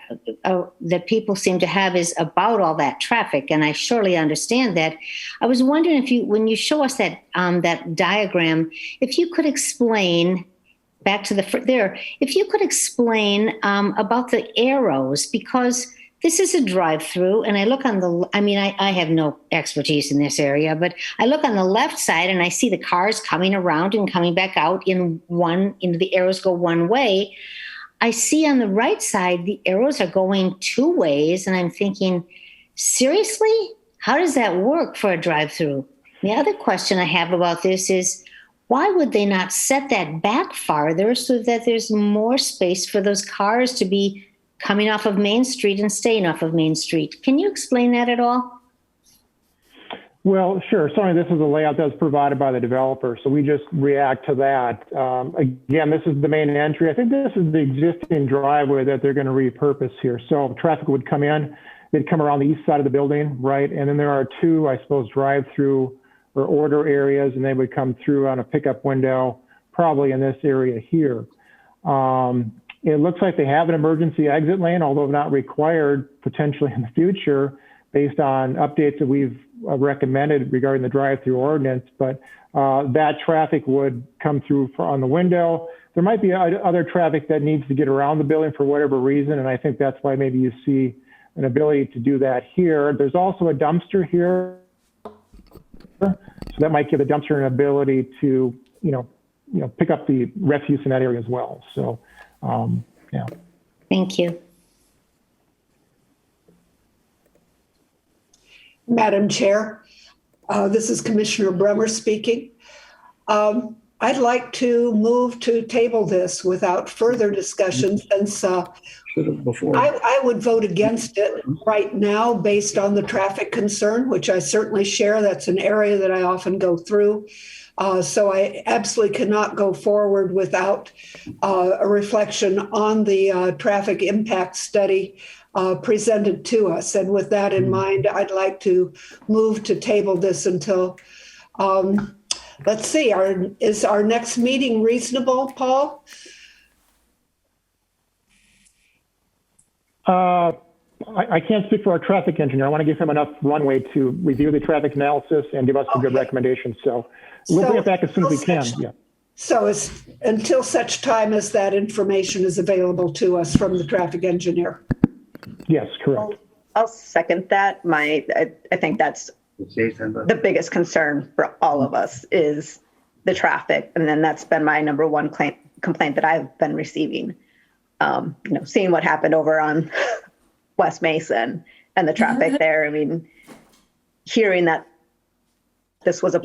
people seem to have is about all that traffic, and I surely understand that. I was wondering if when you show us that that diagram, if you could explain. Back to if you could explain about the arrows, because this is a drive-through, and I look on I have no expertise in this area, but I look on the left side and I see the cars coming around and coming back out the arrows go one way. I see on the right side, the arrows are going two ways, and I'm thinking, seriously? How does that work for a drive-through? The other question I have about this is, why would they not set that back farther so that there's more space for those cars to be coming off of Main Street and staying off of Main Street? Can you explain that at all? Well, sure. Sorry, this is a layout that was provided by the developer, so we just react to that. Again, this is the main entry. I think this is the existing driveway that they're going to repurpose here. So traffic would come in, they'd come around the east side of the building, right? And then there are two, I suppose, drive-through or order areas, and they would come through on a pickup window, probably in this area here. It looks like they have an emergency exit lane, although not required potentially in the future based on updates that we've recommended regarding the drive-through ordinance, but that traffic would come through on the window. There might be other traffic that needs to get around the building for whatever reason, and I think that's why maybe you see an ability to do that here. There's also a dumpster here. So that might give a dumpster an ability to, pick up the refuse in that area as well. So, yeah. Thank you. Madam Chair, this is Commissioner Bremer speaking. I'd like to move to table this without further discussion since I would vote against it right now based on the traffic concern, which I certainly share. That's an area that I often go through. So I absolutely cannot go forward without a reflection on the traffic impact study presented to us. And with that in mind, I'd like to move to table this until, let's see, is our next meeting reasonable, Paul? I can't speak for our traffic engineer. I want to give him enough runway to review the traffic analysis and give us some good recommendations. So we'll bring it back as soon as we can. Yeah. So it's until such time as that information is available to us from the traffic engineer. Yes, correct. I'll second that. I think that's the biggest concern for all of us is the traffic. And then that's been my number one complaint that I've been receiving. Seeing what happened over on West Mason and the traffic there. I mean, hearing that this was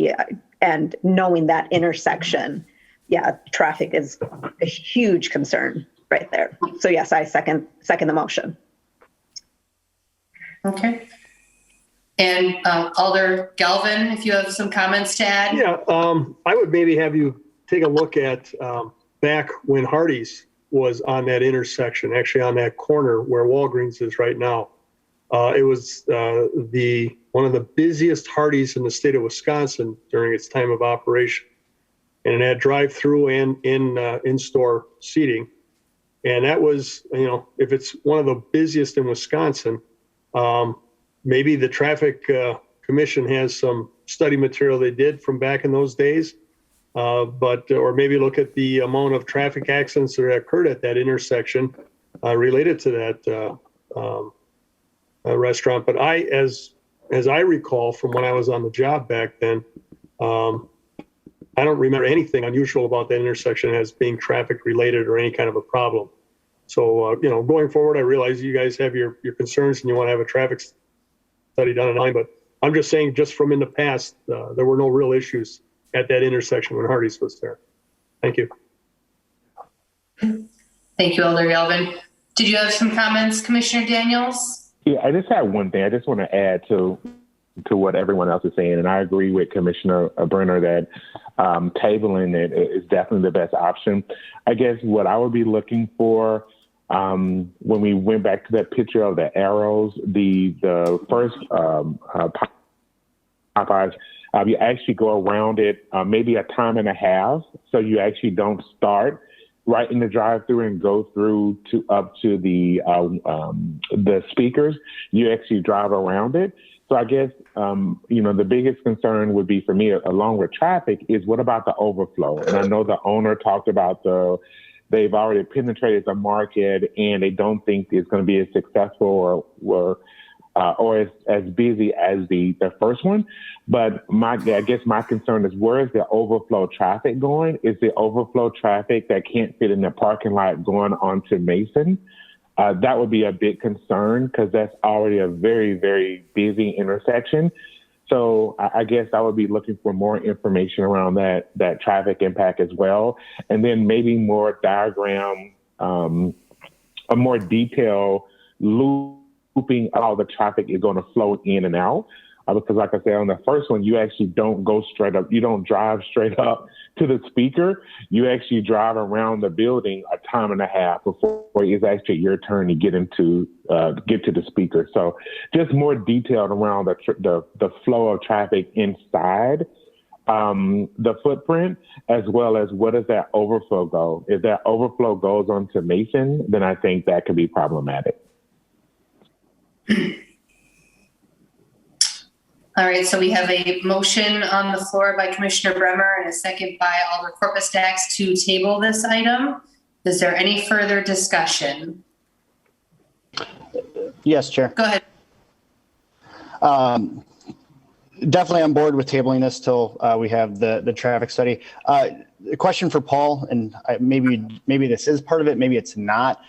and knowing that intersection, traffic is a huge concern right there. So yes, I second the motion. Okay. And Alder Galvin, if you have some comments to add. Yeah, I would maybe have you take a look at back when Hardee's was on that intersection, actually on that corner where Walgreens is right now. It was one of the busiest Hardee's in the state of Wisconsin during its time of operation. And it had drive-through and in-store seating. And that was, if it's one of the busiest in Wisconsin, maybe the traffic commission has some study material they did from back in those days. Or maybe look at the amount of traffic accidents that occurred at that intersection related to that restaurant. But as I recall from when I was on the job back then, I don't remember anything unusual about that intersection as being traffic related or any kind of a problem. So, going forward, I realize you guys have your concerns and you want to have a traffic study done online, but I'm just saying, just from in the past, there were no real issues at that intersection when Hardee's was there. Thank you. Thank you, Alder Galvin. Did you have some comments, Commissioner Daniels? Yeah, I just have one thing. I just want to add to what everyone else is saying, and I agree with Commissioner Brenner that tabling it is definitely the best option. I guess what I would be looking for when we went back to that picture of the arrows, the first Popeyes, you actually go around it maybe a time and a half, so you actually don't start right in the drive-through and go through up to the speakers. You actually drive around it. So I guess the biggest concern would be for me, along with traffic, is what about the overflow? And I know the owner talked about they've already penetrated the market and they don't think it's going to be as successful or as busy as the first one. But I guess my concern is, where is the overflow traffic going? Is the overflow traffic that can't fit in the parking lot going onto Mason? That would be a big concern because that's already a very, very busy intersection. So I guess I would be looking for more information around that traffic impact as well. And then maybe more diagram, a more detailed looping all the traffic is going to flow in and out. Because like I said, on the first one, you actually don't go straight up. You don't drive straight up to the speaker. You actually drive around the building a time and a half before it's actually your turn to get to the speaker. So just more detailed around the flow of traffic inside the footprint, as well as what does that overflow go? If that overflow goes onto Mason, then I think that could be problematic. All right, so we have a motion on the floor by Commissioner Bremer and a second by Alder Corpus-Dax to table this item. Is there any further discussion? Yes, Chair. Go ahead. Definitely on board with tabling this till we have the traffic study. A question for Paul, and maybe this is part of it, maybe it's not.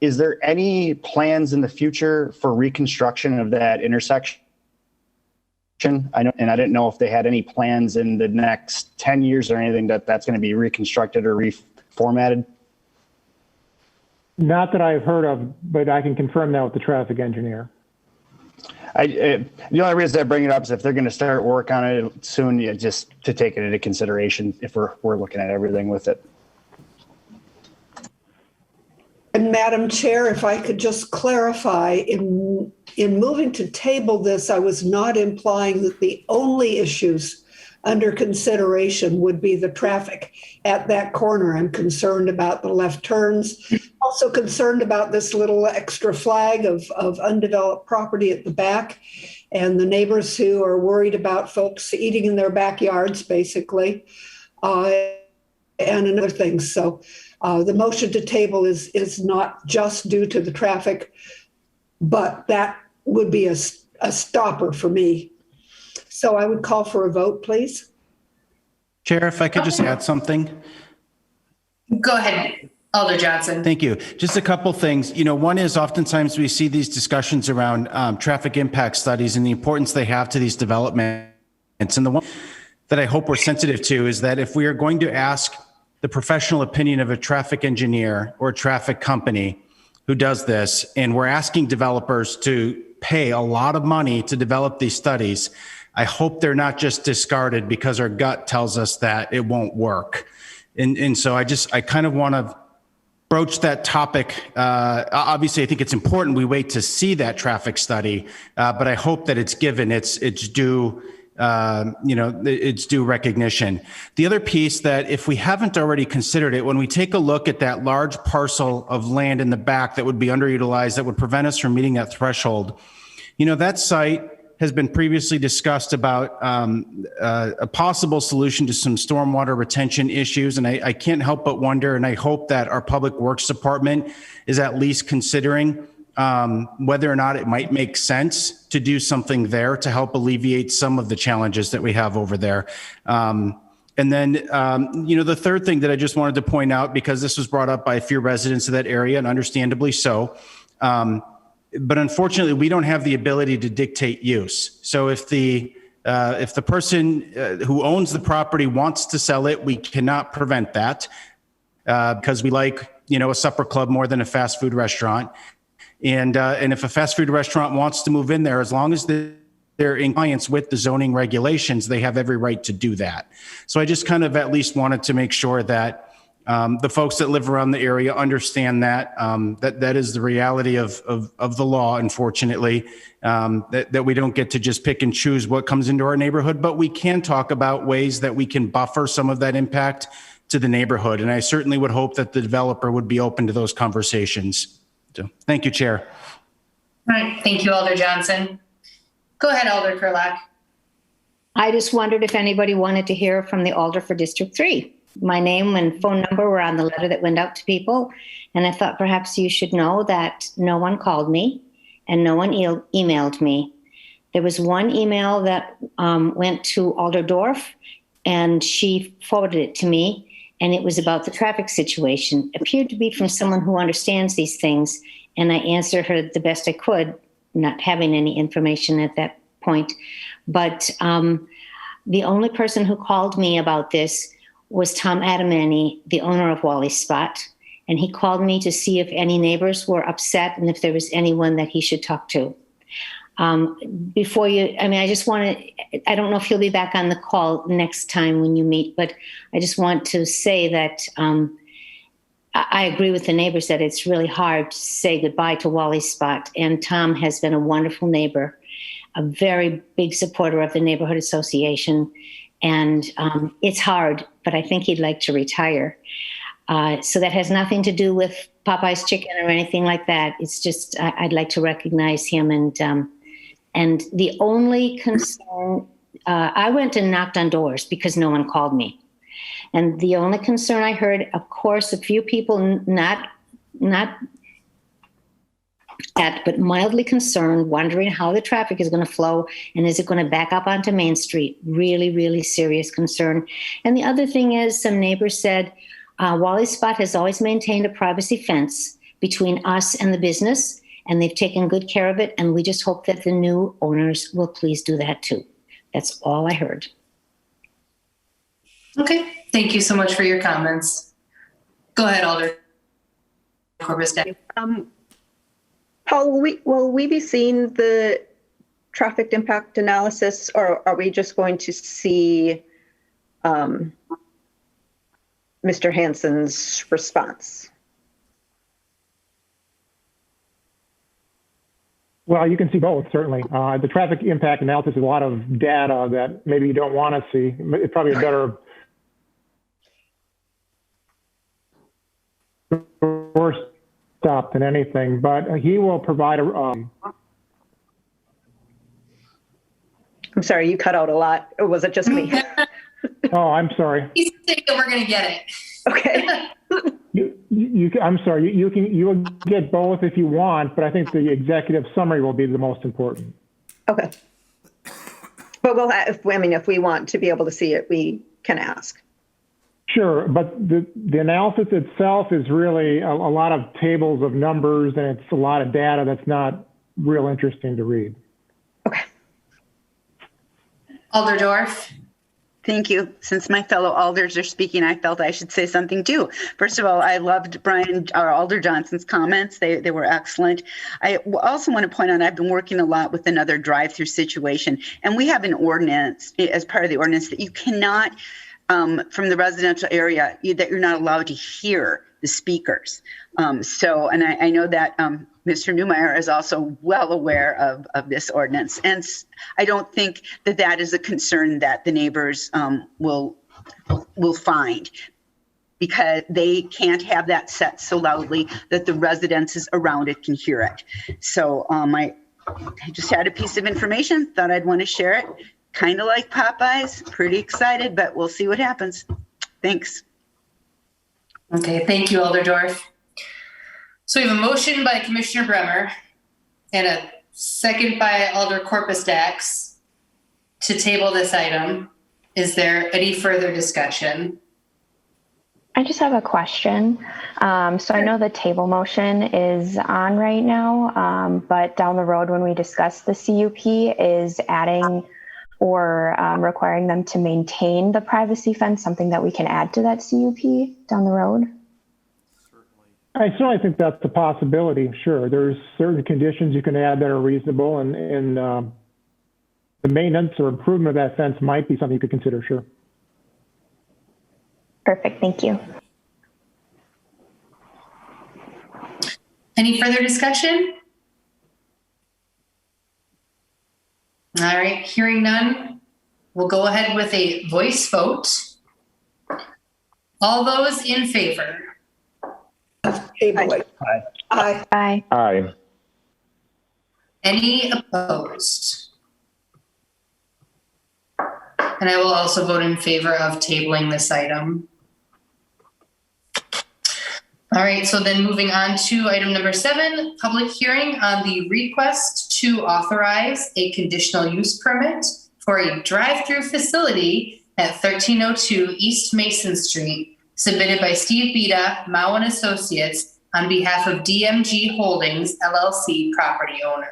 Is there any plans in the future for reconstruction of that intersection? I know, and I didn't know if they had any plans in the next 10 years or anything that's going to be reconstructed or reformatted. Not that I've heard of, but I can confirm that with the traffic engineer. The only reason I bring it up is if they're going to start work on it soon, just to take it into consideration if we're looking at everything with it. And Madam Chair, if I could just clarify, in moving to table this, I was not implying that the only issues under consideration would be the traffic at that corner. I'm concerned about the left turns, also concerned about this little extra flag of undeveloped property at the back, and the neighbors who are worried about folks eating in their backyards, basically, and another thing. So the motion to table is not just due to the traffic, but that would be a stopper for me. So I would call for a vote, please. Chair, if I could just add something. Go ahead, Alder Johnson. Thank you. Just a couple things. One is oftentimes we see these discussions around traffic impact studies and the importance they have to these developments. And the one that I hope we're sensitive to is that if we are going to ask the professional opinion of a traffic engineer or a traffic company who does this, and we're asking developers to pay a lot of money to develop these studies, I hope they're not just discarded because our gut tells us that it won't work. And so I kind of want to broach that topic. Obviously, I think it's important we wait to see that traffic study, but I hope that it's given its due, its due recognition. The other piece that if we haven't already considered it, when we take a look at that large parcel of land in the back that would be underutilized, that would prevent us from meeting that threshold, that site has been previously discussed about a possible solution to some stormwater retention issues. And I can't help but wonder, and I hope that our Public Works Department is at least considering whether or not it might make sense to do something there to help alleviate some of the challenges that we have over there. And then, the third thing that I just wanted to point out, because this was brought up by a few residents of that area, and understandably so, but unfortunately, we don't have the ability to dictate use. So if the person who owns the property wants to sell it, we cannot prevent that because we like, a supper club more than a fast food restaurant. And if a fast food restaurant wants to move in there, as long as they're in compliance with the zoning regulations, they have every right to do that. So I just kind of at least wanted to make sure that the folks that live around the area understand that that is the reality of the law, unfortunately, that we don't get to just pick and choose what comes into our neighborhood, but we can talk about ways that we can buffer some of that impact to the neighborhood. And I certainly would hope that the developer would be open to those conversations. So, thank you, Chair. All right. Thank you, Alder Johnson. Go ahead, Alder Kurlak. I just wondered if anybody wanted to hear from the Alder for District 3. My name and phone number were on the letter that went out to people. And I thought perhaps you should know that no one called me and no one emailed me. There was one email that went to Alder Dorf, and she forwarded it to me. And it was about the traffic situation. It appeared to be from someone who understands these things. And I answered her the best I could, not having any information at that point. But the only person who called me about this was Tom Adamani, the owner of Wally Spot. And he called me to see if any neighbors were upset and if there was anyone that he should talk to. I just want to, I don't know if he'll be back on the call next time when you meet, but I just want to say that I agree with the neighbors that it's really hard to say goodbye to Wally Spot. And Tom has been a wonderful neighbor, a very big supporter of the neighborhood association. And it's hard, but I think he'd like to retire. So that has nothing to do with Popeye's Chicken or anything like that. It's just I'd like to recognize him. And the only concern, I went and knocked on doors because no one called me. And the only concern I heard, of course, a few people not but mildly concerned, wondering how the traffic is going to flow and is it going to back up onto Main Street? Really, really serious concern. And the other thing is some neighbors said, Wally Spot has always maintained a privacy fence between us and the business, and they've taken good care of it. And we just hope that the new owners will please do that too. That's all I heard. Okay. Thank you so much for your comments. Go ahead, Alder Corpus. Paul, will we be seeing the traffic impact analysis, or are we just going to see Mr. Hansen's response? Well, you can see both, certainly. The traffic impact analysis is a lot of data that maybe you don't want to see. It's probably a better first stop than anything, but he will provide a. I'm sorry, you cut out a lot. Or was it just me? Oh, I'm sorry. He's thinking we're going to get it. Okay. I'm sorry. You will get both if you want, but I think the executive summary will be the most important. Okay. But we'll have, if we want to be able to see it, we can ask. Sure, but the analysis itself is really a lot of tables of numbers, and it's a lot of data that's not real interesting to read. Alder Dorf. Thank you. Since my fellow alders are speaking, I felt I should say something too. First of all, I loved Alder Johnson's comments. They were excellent. I also want to point out I've been working a lot with another drive-through situation, and we have an ordinance as part of the ordinance that you cannot, from the residential area, that you're not allowed to hear the speakers. And I know that Mr. Newmeyer is also well aware of this ordinance. And I don't think that is a concern that the neighbors will find, because they can't have that set so loudly that the residences around it can hear it. So I just had a piece of information, thought I'd want to share it. Kind of like Popeyes, pretty excited, but we'll see what happens. Thanks. Okay, thank you, Alder Dorf. So we have a motion by Commissioner Bremer and a second by Alder Corpus Dax to table this item. Is there any further discussion? I just have a question. So I know the table motion is on right now, but down the road when we discuss the CUP, is adding or requiring them to maintain the privacy fence something that we can add to that CUP down the road? I certainly think that's a possibility. Sure, there's certain conditions you can add that are reasonable, and the maintenance or improvement of that fence might be something you could consider. Sure. Perfect. Thank you. Any further discussion? All right, hearing none, we'll go ahead with a voice vote. All those in favor? Aye. Aye. Aye. Aye. Any opposed? And I will also vote in favor of tabling this item. All right, so then moving on to item number 7, public hearing on the request to authorize a conditional use permit for a drive-through facility at 1302 East Mason Street, submitted by Steve Beda, Mao and Associates, on behalf of DMG Holdings, LLC, property owner.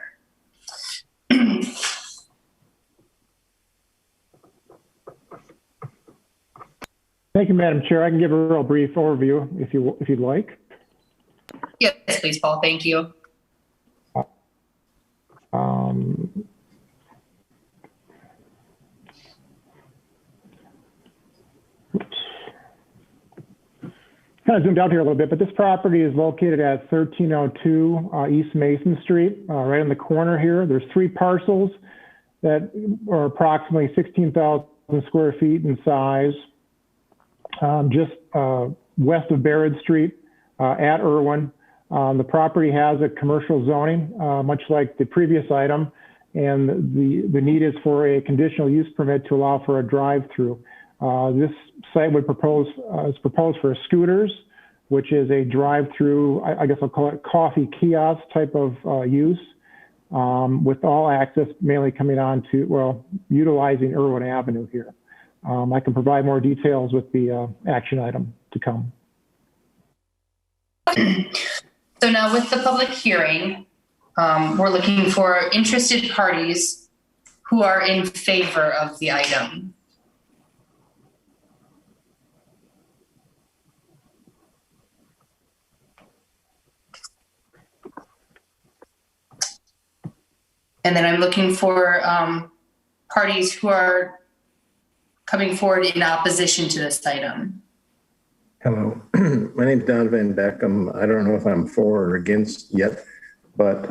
Thank you, Madam Chair. I can give a real brief overview if you'd like. Yes, please, Paul. Thank you. Kind of zoomed out here a little bit, but this property is located at 1302 East Mason Street, right on the corner here. There's 3 parcels that are approximately 16,000 square feet in size. Just west of Barrett Street at Irwin. The property has a commercial zoning, much like the previous item, and the need is for a conditional use permit to allow for a drive-through. This site would is proposed for scooters, which is a drive-through, I guess I'll call it coffee kiosk type of use, with all access mainly coming on to, well, utilizing Irwin Avenue here. I can provide more details with the action item to come. So now with the public hearing, we're looking for interested parties who are in favor of the item. And then I'm looking for parties who are coming forward in opposition to this item. Hello, my name is Don Van Beck. I don't know if I'm for or against yet, but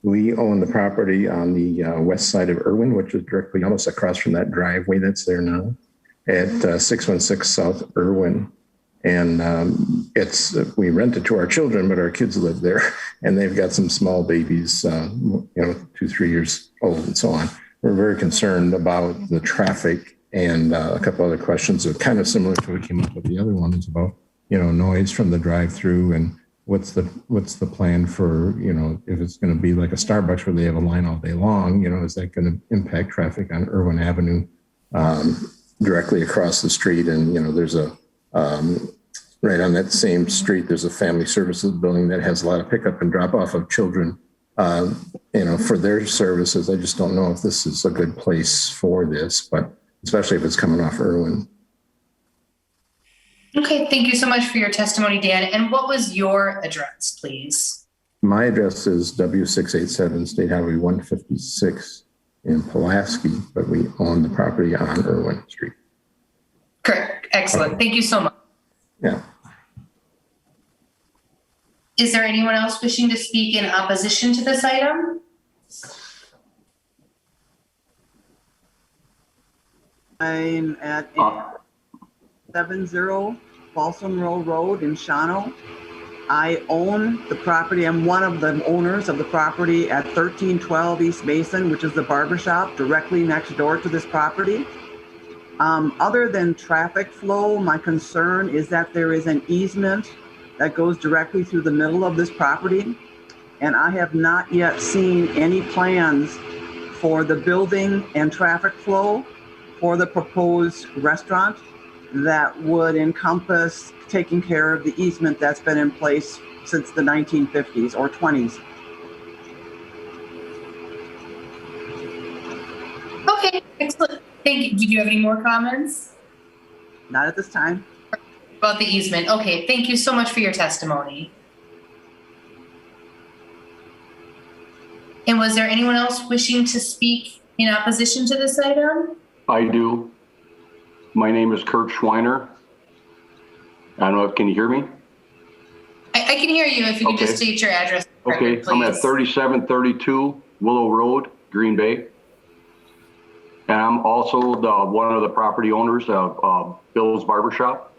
We own the property on the west side of Irwin, which is directly almost across from that driveway that's there now at 616 South Irwin. And we rent it to our children, but our kids live there, and they've got some small babies, 2-3 years old and so on. We're very concerned about the traffic, and a couple other questions are kind of similar to what came up with the other one. Is about, noise from the drive-through, and what's the plan for, if it's going to be like a Starbucks where they have a line all day long, is that going to impact traffic on Irwin Avenue directly across the street? And, there's a, right on that same street, there's a family services building that has a lot of pickup and drop off of children, for their services. I just don't know if this is a good place for this, but especially if it's coming off Irwin. Okay, thank you so much for your testimony, Dan. And what was your address, please? My address is W687 State Highway 156 in Pulaski, but we own the property on Irwin Street. Correct. Excellent. Thank you so much. Yeah. Is there anyone else wishing to speak in opposition to this item? I'm at 70 Balsam Row Road in Shawano. I own the property. I'm one of the owners of the property at 1312 East Mason, which is the barber shop directly next door to this property. Other than traffic flow, my concern is that there is an easement that goes directly through the middle of this property. And I have not yet seen any plans for the building and traffic flow for the proposed restaurant that would encompass taking care of the easement that's been in place since the 1950s or 20s. Okay, excellent. Thank you. Did you have any more comments? Not at this time. About the easement. Okay, thank you so much for your testimony. And was there anyone else wishing to speak in opposition to this item? I do. My name is Kurt Schweiner. I don't know if, can you hear me? I can hear you if you could just state your address. Okay, please. I'm at 3732 Willow Road, Green Bay. And I'm also one of the property owners of Bill's Barbershop.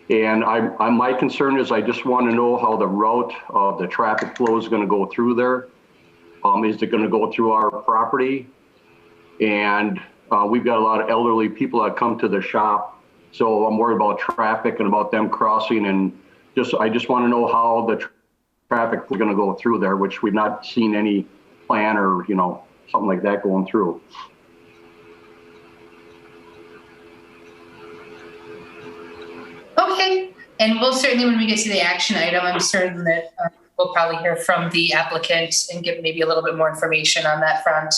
And my concern is I just want to know how the route of the traffic flow is going to go through there. Is it going to go through our property? And we've got a lot of elderly people that come to the shop. So I'm worried about traffic and about them crossing, and I just want to know how the traffic is going to go through there, which we've not seen any plan or, something like that going through. Okay, and we'll certainly, when we get to the action item, I'm certain that we'll probably hear from the applicant and get maybe a little bit more information on that front.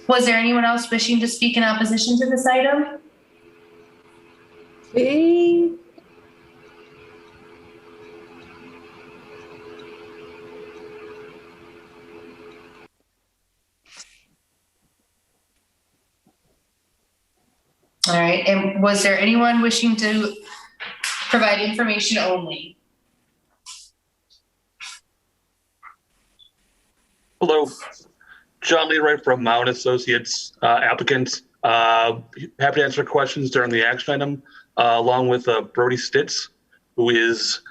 Was there anyone else wishing to speak in opposition to this item? Me? All right, and was there anyone wishing to provide information only? Hello, John Leroy from Mount Associates, applicant. Happy to answer questions during the action item, along with Brody Stitz, who is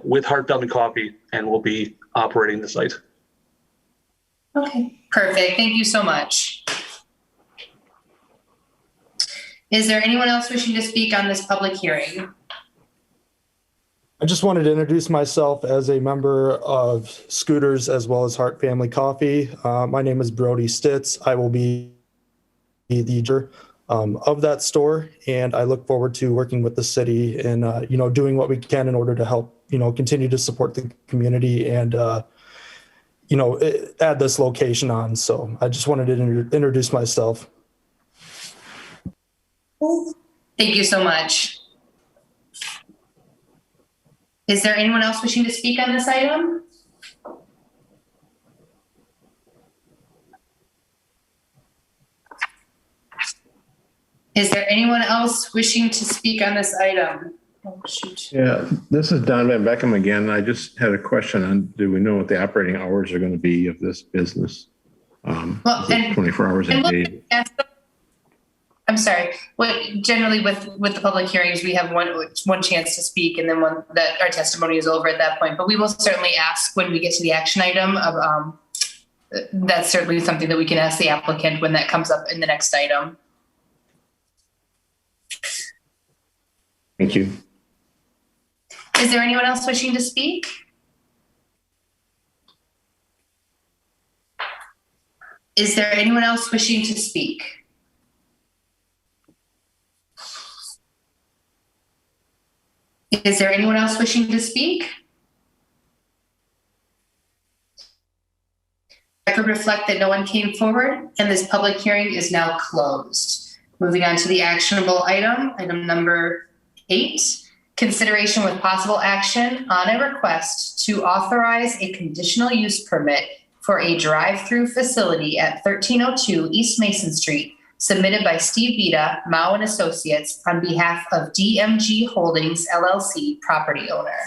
with Heartfelt and Coffee and will be operating the site. Okay, perfect. Thank you so much. Is there anyone else wishing to speak on this public hearing? I just wanted to introduce myself as a member of Scooters as well as Hart Family Coffee. My name is Brody Stitz. I will be the juror of that store, and I look forward to working with the city and doing what we can in order to help continue to support the community and add this location on. So I just wanted to introduce myself. Thank you so much. Is there anyone else wishing to speak on this item? Is there anyone else wishing to speak on this item? Oh, shoot. Yeah, this is Don Van Beckham again. I just had a question on, do we know what the operating hours are going to be of this business? Well, Is it 24 hours a day? I'm sorry. Generally with the public hearings, we have one chance to speak, and then one that our testimony is over at that point. But we will certainly ask when we get to the action item. That's certainly something that we can ask the applicant when that comes up in the next item. Thank you. Is there anyone else wishing to speak? Is there anyone else wishing to speak? Is there anyone else wishing to speak? Record reflect that no one came forward, and this public hearing is now closed. Moving on to the actionable item, item number 8, consideration with possible action on a request to authorize a conditional use permit for a drive-through facility at 1302 East Mason Street, submitted by Steve Vita, Mao and Associates, on behalf of DMG Holdings LLC, property owner.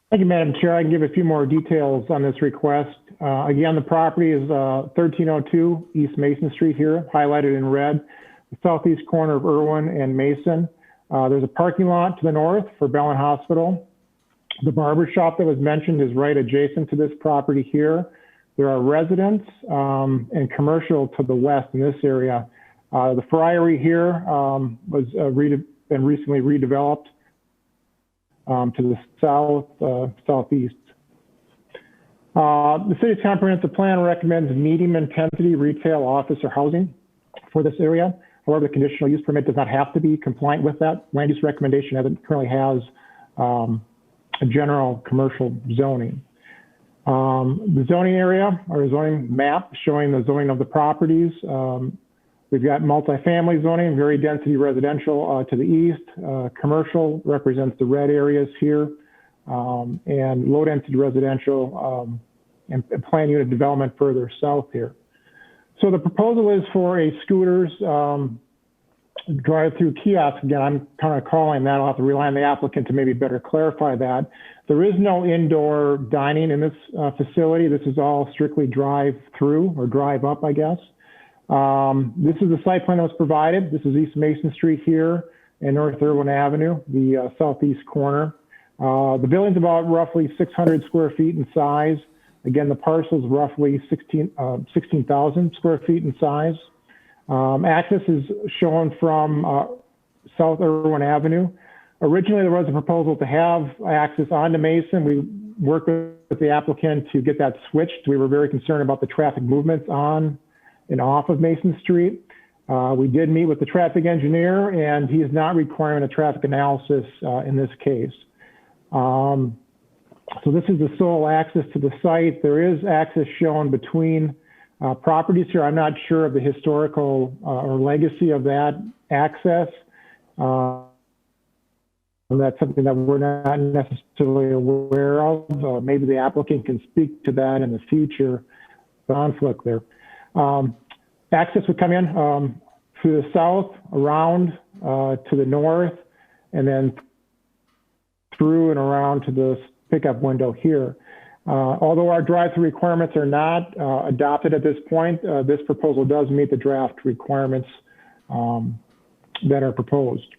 Thank you, Madam Chair. I can give a few more details on this request. Again, the property is 1302 East Mason Street here, highlighted in red, the southeast corner of Irwin and Mason. There's a parking lot to the north for Bellin Hospital. The barber shop that was mentioned is right adjacent to this property here. There are residents and commercial to the west in this area. The friary here was been recently redeveloped to the southeast. The city's comprehensive plan recommends medium intensity retail, office, or housing for this area. However, the conditional use permit does not have to be compliant with that land use recommendation, as it currently has a general commercial zoning. The zoning area or zoning map showing the zoning of the properties. We've got multifamily zoning, very density residential to the east. Commercial represents the red areas here, and low density residential and planned unit development further south here. So the proposal is for a scooters drive-through kiosk. Again, I'm kind of calling that. I'll have to rely on the applicant to maybe better clarify that. There is no indoor dining in this facility. This is all strictly drive-through or drive-up, I guess. This is the site plan that was provided. This is East Mason Street here and North Irwin Avenue, the southeast corner. The building's about roughly 600 square feet in size. Again, the parcel's roughly 16,000 square feet in size. Access is shown from South Irwin Avenue. Originally, there was a proposal to have access onto Mason. We worked with the applicant to get that switched. We were very concerned about the traffic movements on and off of Mason Street. We did meet with the traffic engineer, and he is not requiring a traffic analysis in this case. So this is the sole access to the site. There is access shown between properties here. I'm not sure of the historical or legacy of that access. That's something that we're not necessarily aware of. Maybe the applicant can speak to that in the future. Conflict there. Access would come in through the south, around to the north, and then through and around to the pickup window here. Although our drive-through requirements are not adopted at this point, this proposal does meet the draft requirements that are proposed.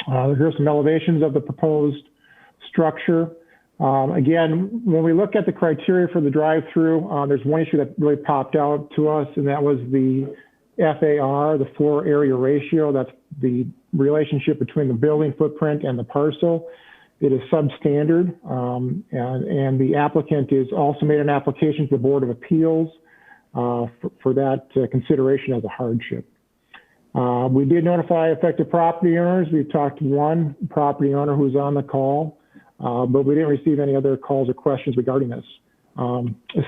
Here's some elevations of the proposed structure. Again, when we look at the criteria for the drive-through, there's one issue that really popped out to us, and that was the FAR, the floor area ratio. That's the relationship between the building footprint and the parcel. It is substandard, and the applicant is also made an application to the Board of Appeals for that consideration as a hardship. We did notify affected property owners. We've talked to one property owner who's on the call, but we didn't receive any other calls or questions regarding this.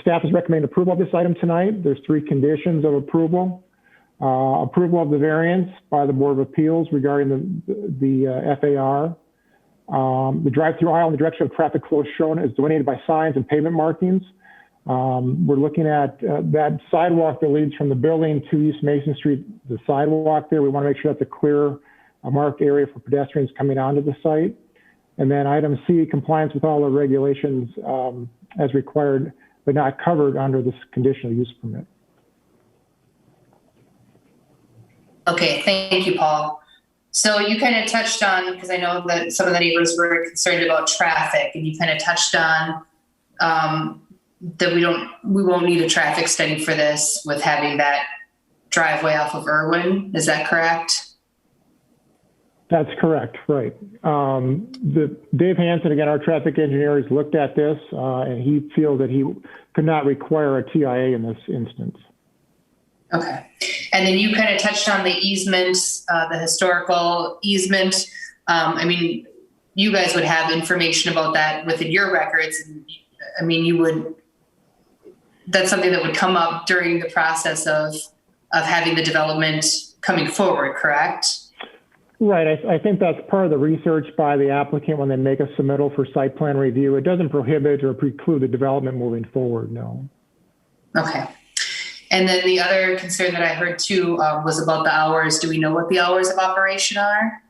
Staff is recommending approval of this item tonight. There's 3 conditions of approval. Approval of the variance by the Board of Appeals regarding the FAR. The drive-through aisle in the direction of traffic flow shown is delineated by signs and pavement markings. We're looking at that sidewalk that leads from the building to East Mason Street, the sidewalk there. We want to make sure that's a clear a marked area for pedestrians coming onto the site. And then item C, compliance with all the regulations as required, but not covered under this conditional use permit. Okay, thank you, Paul. So you kind of touched on, because I know that some of the neighbors were concerned about traffic, and you kind of touched on that we won't need a traffic study for this with having that driveway off of Irwin. Is that correct? That's correct, right. Dave Hansen, again, our traffic engineer, has looked at this, and he feels that he could not require a TIA in this instance. Okay. And then you kind of touched on the easement, the historical easement. I mean, you guys would have information about that within your records. And, I mean, that's something that would come up during the process of having the development coming forward, correct? Right. I think that's part of the research by the applicant when they make a submittal for site plan review. It doesn't prohibit or preclude the development moving forward, no. Okay. And then the other concern that I heard too was about the hours. Do we know what the hours of operation are?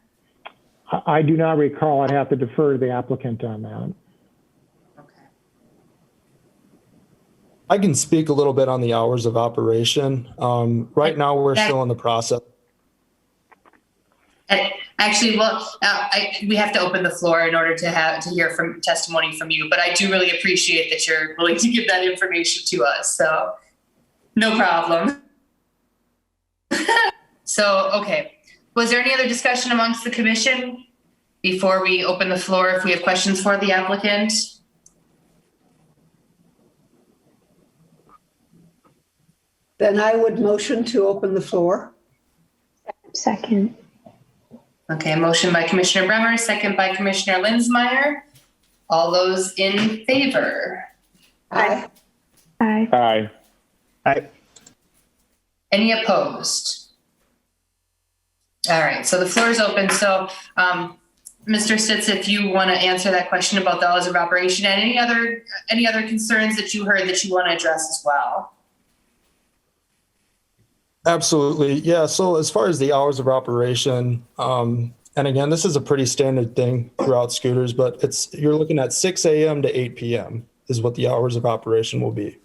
I do not recall. I'd have to defer to the applicant on that. I can speak a little bit on the hours of operation. Right now, we're still in the process. Actually, well, we have to open the floor in order to hear from testimony from you. But I do really appreciate that you're willing to give that information to us. So no problem. So, okay. Was there any other discussion amongst the commission before we open the floor if we have questions for the applicant? Then I would motion to open the floor. Second. Okay, motion by Commissioner Bremer, second by Commissioner Linsmeyer. All those in favor? Aye. Aye. Aye. Aye. Any opposed? All right, so the floor is open. So, Mr. Stitz, if you want to answer that question about the hours of operation and any other concerns that you heard that you want to address as well. Absolutely. Yeah. So as far as the hours of operation, and again, this is a pretty standard thing throughout scooters, but you're looking at 6 a.m. to 8 p.m. is what the hours of operation will be.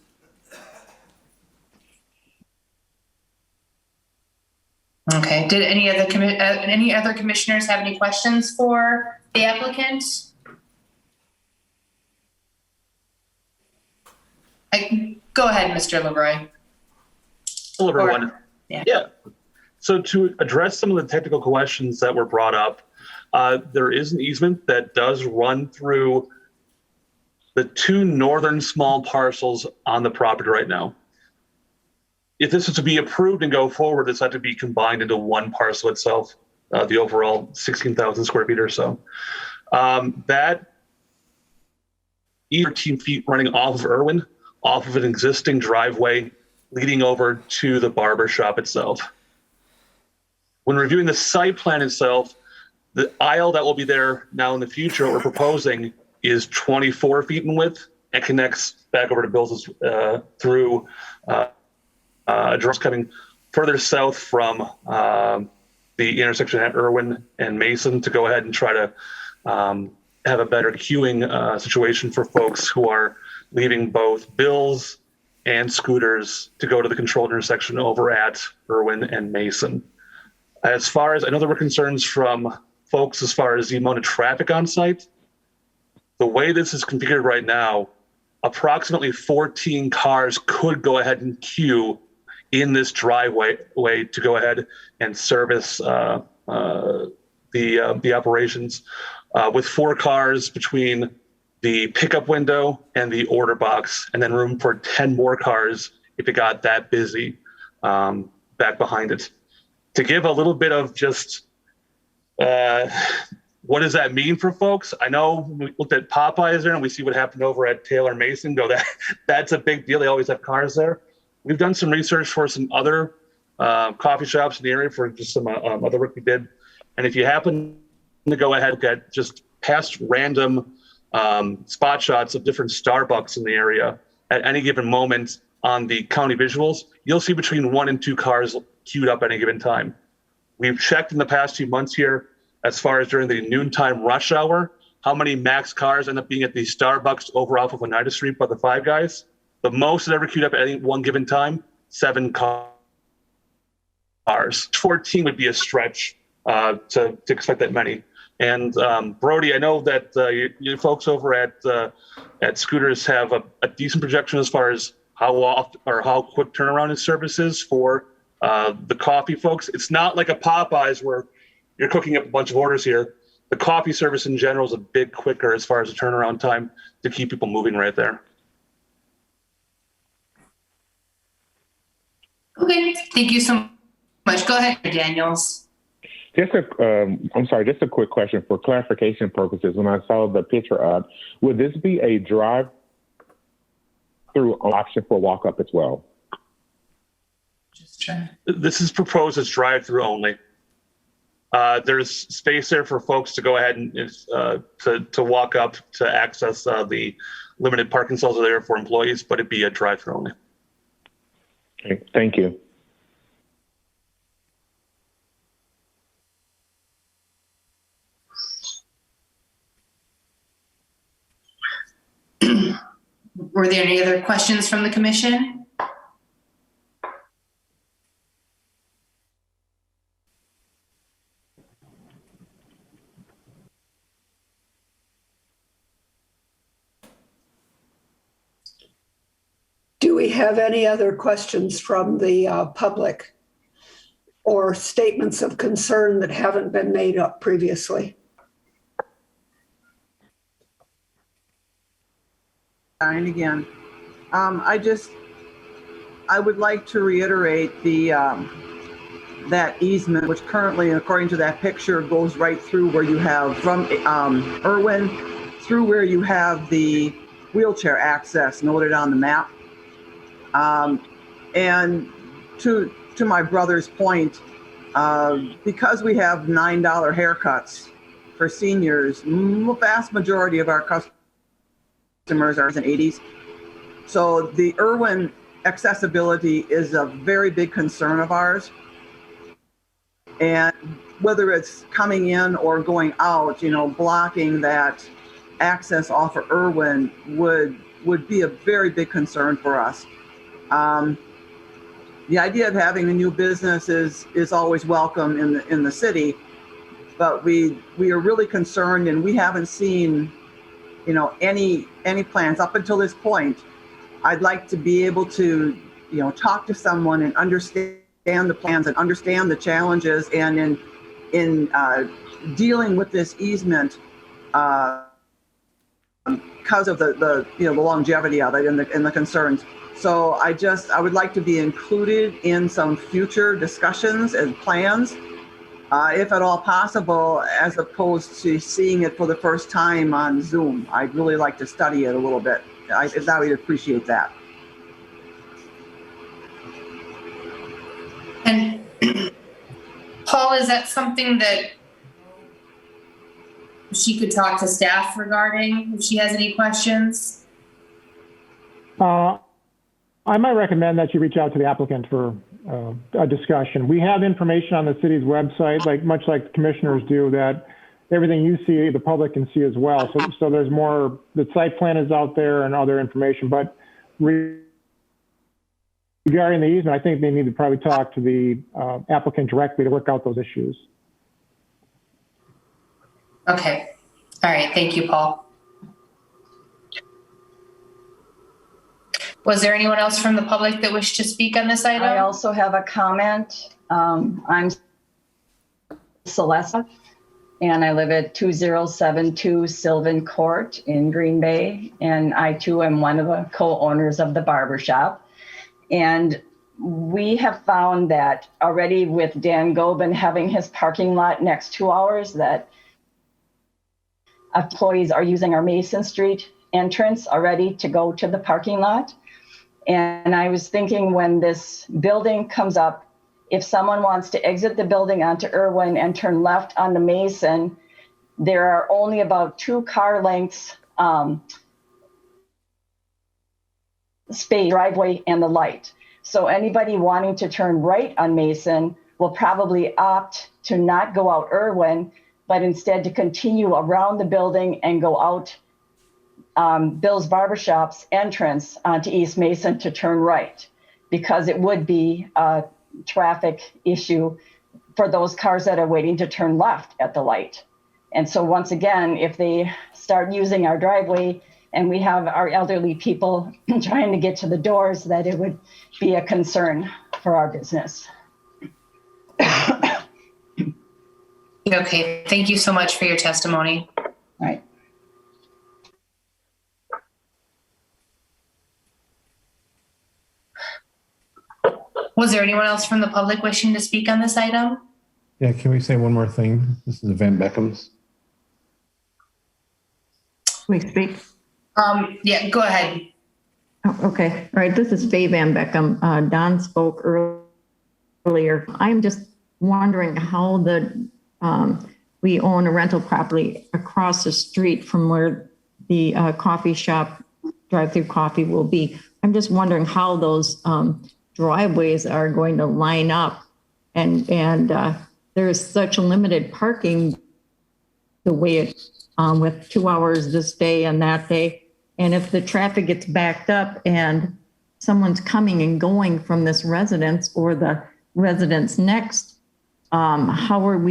Okay. Did any other commissioners have any questions for the applicant? Go ahead, Mr. LeRoy. Hello, everyone. Yeah. So to address some of the technical questions that were brought up, there is an easement that does run through the two northern small parcels on the property right now. If this is to be approved and go forward, this had to be combined into one parcel itself, the overall 16,000 square feet or so. That 13 feet running off of Irwin, off of an existing driveway leading over to the barber shop itself. When reviewing the site plan itself, the aisle that will be there now in the future, what we're proposing is 24 feet in width and connects back over to Bill's through address coming further south from the intersection at Irwin and Mason to go ahead and try to have a better queuing situation for folks who are leaving both Bill's and scooters to go to the controlled intersection over at Irwin and Mason. As far as I know, there were concerns from folks as far as the amount of traffic on site. The way this is configured right now, approximately 14 cars could go ahead and queue in this driveway to go ahead and service the operations, with 4 cars between the pickup window and the order box, and then room for 10 more cars if it got that busy back behind it. To give a little bit of just what does that mean for folks? I know we looked at Popeyes there and we see what happened over at Taylor Mason. That's a big deal. They always have cars there. We've done some research for some other coffee shops in the area for just some other work we did. And if you happen to go ahead and look at just past random spot shots of different Starbucks in the area at any given moment on the county visuals, you'll see between 1 and 2 cars queued up at any given time. We've checked in the past few months here, as far as during the noontime rush hour, how many max cars end up being at the Starbucks over off of Oneida Street by the Five Guys. The most that ever queued up at any one given time, 7 cars. 14 would be a stretch to expect that many. And Brody, I know that you folks over at Scooters have a decent projection as far as how often or how quick turnaround in services for the coffee folks. It's not like a Popeyes where you're cooking up a bunch of orders here. The coffee service in general is a bit quicker as far as the turnaround time to keep people moving right there. Okay, thank you so much. Go ahead, Daniels. Just a quick question for clarification purposes. When I saw the picture up, would this be a drive-through option for walk-up as well? This is proposed as drive-through only. There's space there for folks to go ahead and to walk up to access the limited parking stalls are there for employees, but it'd be a drive-through only. Okay, thank you. Were there any other questions from the commission? Do we have any other questions from the public or statements of concern that haven't been made up previously? And again, I would like to reiterate that easement, which currently, according to that picture, goes right through where you have from Irwin through where you have the wheelchair access noted on the map. And to my brother's point, because we have $9 haircuts for seniors, the vast majority of our customers are in the 80s. So the Irwin accessibility is a very big concern of ours. And whether it's coming in or going out, blocking that access off of Irwin would be a very big concern for us. The idea of having a new business is always welcome in the city, but we are really concerned, and we haven't seen any plans up until this point. I'd like to be able to talk to someone and understand the plans and understand the challenges, and in dealing with this easement because of the longevity of it and the concerns. So I would like to be included in some future discussions and plans, if at all possible, as opposed to seeing it for the first time on Zoom. I'd really like to study it a little bit. I would appreciate that. And Paul, is that something that she could talk to staff regarding if she has any questions? I might recommend that you reach out to the applicant for a discussion. We have information on the city's website, much like the commissioners do, that everything you see, the public can see as well. So there's more, the site plan is out there and other information, but regarding the easement, I think they need to probably talk to the applicant directly to work out those issues. Okay. All right. Thank you, Paul. Was there anyone else from the public that wished to speak on this item? I also have a comment. I'm Celeste, and I live at 2072 Sylvan Court in Green Bay. And I too am one of the co-owners of the barbershop. And we have found that already with Dan Gobin having his parking lot next to ours, that employees are using our Mason Street entrance already to go to the parking lot. And I was thinking, when this building comes up, if someone wants to exit the building onto Irwin and turn left onto Mason, there are only about 2 car lengths space, driveway and the light. So anybody wanting to turn right on Mason will probably opt to not go out Irwin, but instead to continue around the building and go out Bill's Barbershop's entrance onto East Mason to turn right, because it would be a traffic issue for those cars that are waiting to turn left at the light. And so once again, if they start using our driveway and we have our elderly people trying to get to the doors, that it would be a concern for our business. Okay, thank you so much for your testimony. All right. Was there anyone else from the public wishing to speak on this item? Yeah, can we say one more thing? This is Van Beckham's. We speak. Yeah, go ahead. Oh, okay. All right. This is Faye Van Beckham. Don spoke earlier. I'm just wondering how we own a rental property across the street from where the coffee shop, drive-through coffee will be. I'm just wondering how those driveways are going to line up, and there is such limited parking the way it with 2 hours this day and that day. And if the traffic gets backed up and someone's coming and going from this residence or the residence next, how are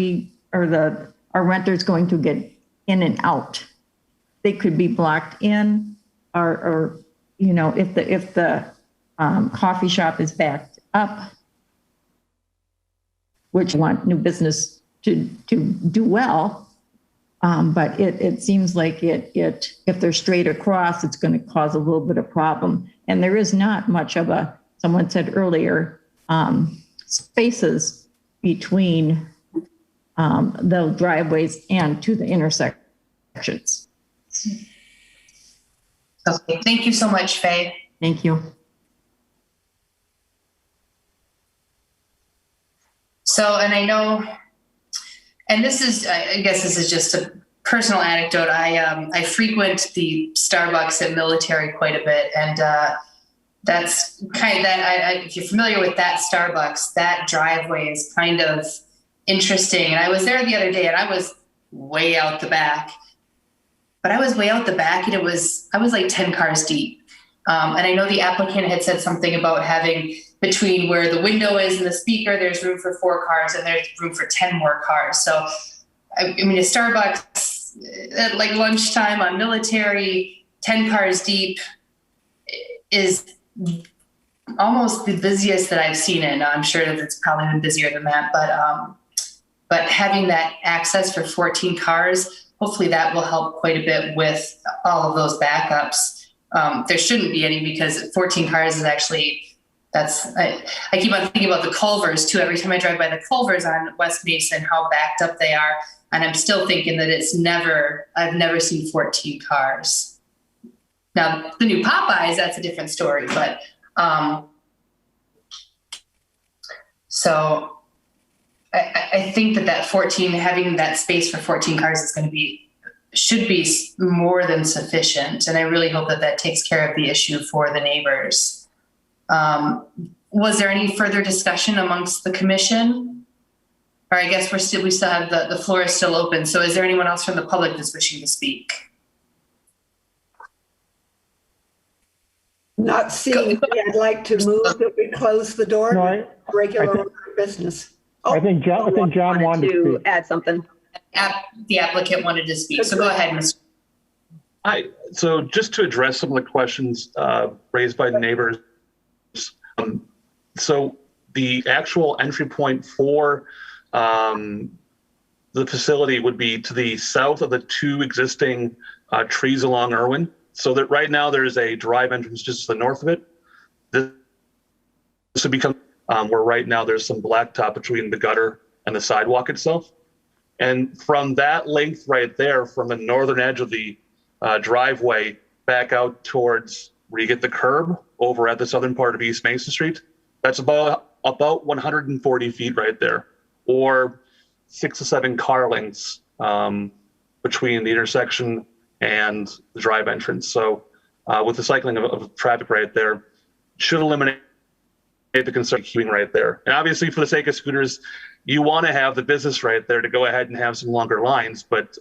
our renters going to get in and out? They could be blocked in, or if the coffee shop is backed up, which want new business to do well. But it seems like if they're straight across, it's going to cause a little bit of problem. And there is not much of someone said earlier, spaces between the driveways and to the intersections. Okay, thank you so much, Faye. Thank you. So, and I know, and this is, I guess this is just a personal anecdote. I frequent the Starbucks at Military quite a bit, and that's kind of that. If you're familiar with that Starbucks, that driveway is kind of interesting. And I was there the other day, and I was way out the back. But I was way out the back, and I was like 10 cars deep. And I know the applicant had said something about having between where the window is and the speaker, there's room for 4 cars, and there's room for 10 more cars. So, I mean, a Starbucks at like lunchtime on Military, 10 cars deep is almost the busiest that I've seen it. Now, I'm sure that it's probably been busier than that, but having that access for 14 cars, hopefully that will help quite a bit with all of those backups. There shouldn't be any, because 14 cars is actually, I keep on thinking about the Culvers too. Every time I drive by the Culvers on West Mason, how backed up they are. And I'm still thinking that I've never seen 14 cars. Now, the new Popeyes, that's a different story, but, so I think that 14, having that space for 14 cars is should be more than sufficient. And I really hope that takes care of the issue for the neighbors. Was there any further discussion amongst the commission? Or I guess we still have the floor is still open. So is there anyone else from the public that's wishing to speak? Not seeing, I'd like to move that we close the door to regular business. I think John wanted to add something. The applicant wanted to speak. So go ahead, Mr. So just to address some of the questions raised by the neighbors. So the actual entry point for the facility would be to the south of the 2 existing trees along Irwin. So that right now there's a drive entrance just to the north of it. This would become where right now there's some blacktop between the gutter and the sidewalk itself. And from that length right there, from the northern edge of the driveway back out towards where you get the curb over at the southern part of East Mason Street, that's about 140 feet right there, or 6 to 7 car lengths between the intersection and the drive entrance. So with the cycling of traffic right there, should eliminate the concern queuing right there. And obviously, for the sake of scooters, you want to have the business right there to go ahead and have some longer lines. But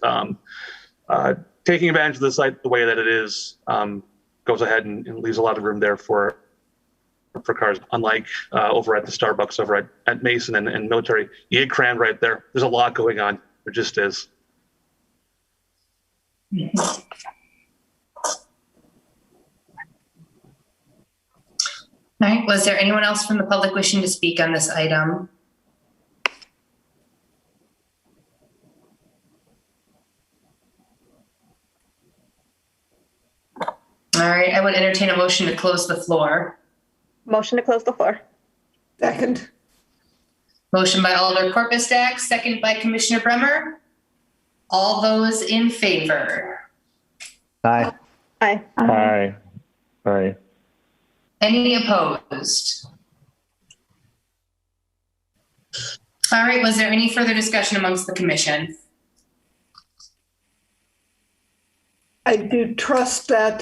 taking advantage of the site the way that it is goes ahead and leaves a lot of room there for cars. Unlike over at the Starbucks over at Mason and Military, you get crammed right there. There's a lot going on. There just is. All right, was there anyone else from the public wishing to speak on this item? All right, I would entertain a motion to close the floor. Motion to close the floor. Second. Motion by Alder Corpustak, second by Commissioner Bremer. All those in favor? Aye. Aye. Aye. Aye. Any opposed? All right, was there any further discussion amongst the commission? I do trust that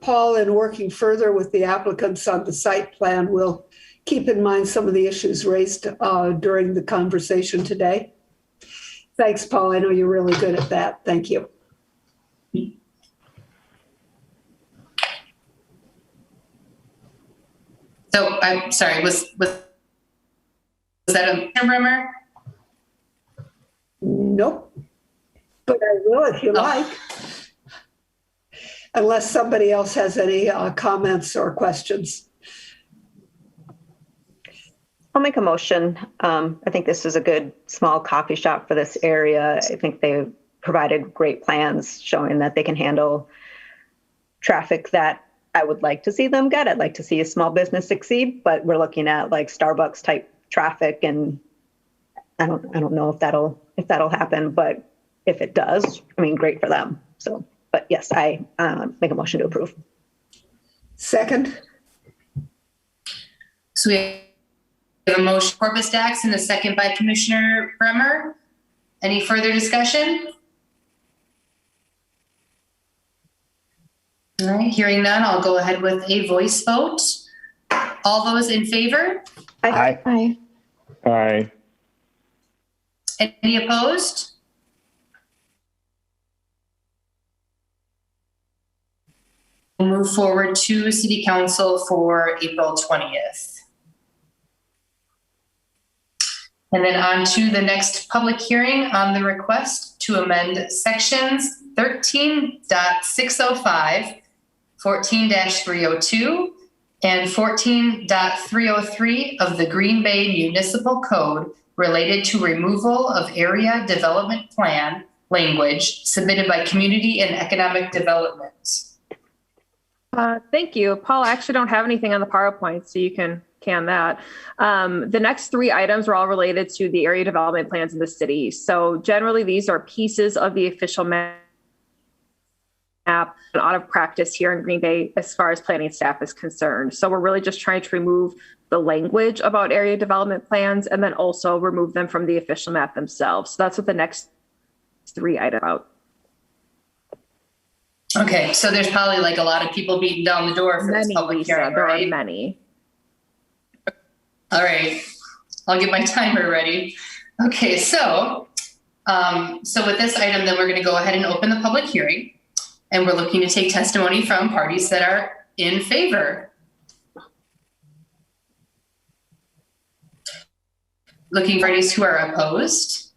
Paul, in working further with the applicants on the site plan, will keep in mind some of the issues raised during the conversation today. Thanks, Paul. I know you're really good at that. Thank you. So I'm sorry, was that a Bremer? Nope. But I will if you like. Unless somebody else has any comments or questions. I'll make a motion. I think this is a good small coffee shop for this area. I think they provided great plans showing that they can handle traffic that I would like to see them get. I'd like to see a small business succeed, but we're looking at like Starbucks type traffic, and I don't know if that'll happen, but if it does, I mean, great for them. So, but yes, I make a motion to approve. Second. So we have a motion for Corpus Dax and a second by Commissioner Bremer. Any further discussion? All right, hearing none, I'll go ahead with a voice vote. All those in favor? Aye. Aye. Aye. Any opposed? We'll move forward to City Council for April 20th. And then on to the next public hearing on the request to amend sections 13.605, 14-302, and 14.303 of the Green Bay Municipal Code related to removal of area development plan language submitted by Community and Economic Development. Thank you. Paul, I actually don't have anything on the PowerPoint, so you can that. The next three items are all related to the area development plans in the city. So generally, these are pieces of the official map out of practice here in Green Bay as far as planning staff is concerned. So we're really just trying to remove the language about area development plans and then also remove them from the official map themselves. So that's what the next three items are about. Okay, so there's probably like a lot of people beating down the door for this public hearing, there right? are many. All right, I'll get my timer ready. Okay, so with this item, then we're going to go ahead and open the public hearing, and we're looking to take testimony from parties that are in favor. Looking for parties who are opposed.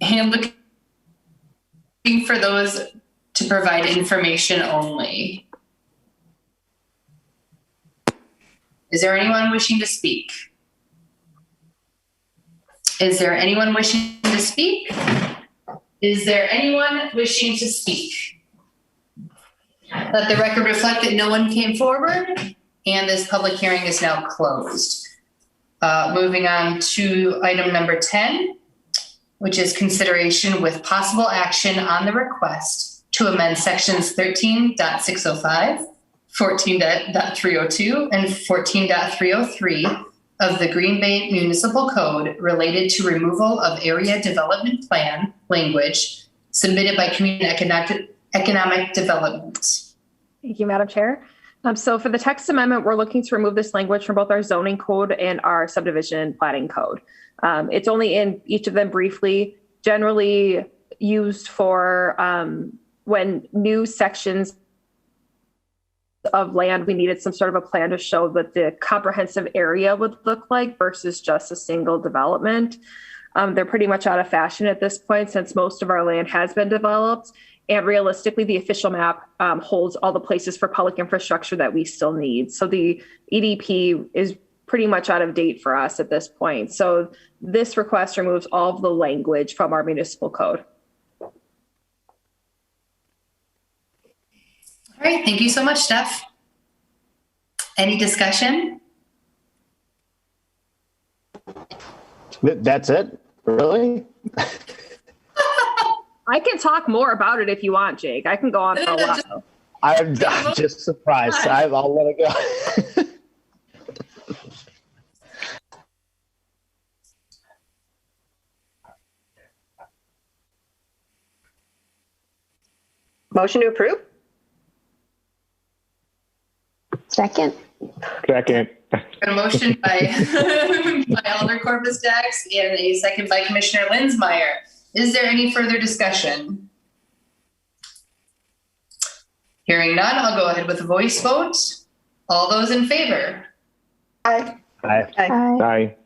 And looking for those to provide information only. Is there anyone wishing to speak? Is there anyone wishing to speak? Is there anyone wishing to speak? Let the record reflect that no one came forward, and this public hearing is now closed. Moving on to item number 10, which is consideration with possible action on the request to amend sections 13.605, 14.302, and 14.303 of the Green Bay Municipal Code related to removal of area development plan language submitted by Community and Economic Development. Thank you, Madam Chair. So for the text amendment, we're looking to remove this language from both our zoning code and our subdivision planning code. It's only in each of them briefly, generally used for when new sections of land, we needed some sort of a plan to show what the comprehensive area would look like versus just a single development. They're pretty much out of fashion at this point since most of our land has been developed. And realistically, the official map holds all the places for public infrastructure that we still need. So the EDP is pretty much out of date for us at this point. So this request removes all of the language from our municipal code. All right, thank you so much, Steph. Any discussion? That's it? Really? I can talk more about it if you want, Jake. I can go on for a while. I'm just surprised. I'll let it go. Motion to approve? Second. Second. A motion by, by Alder Corpus Dax and a second by Commissioner Linsmeyer. Is there any further discussion? Hearing none, I'll go ahead with a voice vote. All those in favor? Aye. Aye. Aye.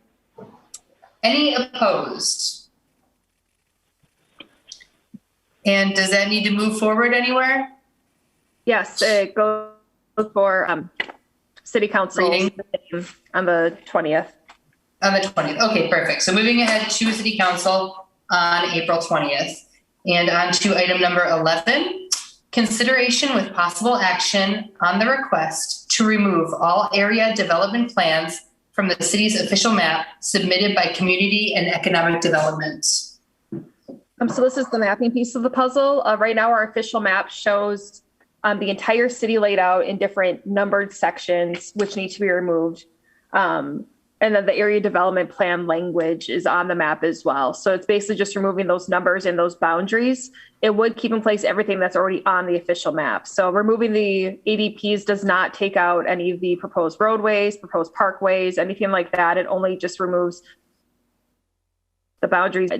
Any opposed? And does that need to move forward anywhere? Yes, it goes for city council Reading. on the 20th. On the 20th. Okay, perfect. So moving ahead to city council on April 20th. And on to item number 11, consideration with possible action on the request to remove all area development plans from the city's official map submitted by Community and Economic Development. So this is the mapping piece of the puzzle. Right now, our official map shows the entire city laid out in different numbered sections, which need to be removed. And then the area development plan language is on the map as well. So it's basically just removing those numbers and those boundaries. It would keep in place everything that's already on the official map. So removing the ADPs does not take out any of the proposed roadways, proposed parkways, anything like that. It only just removes the boundaries.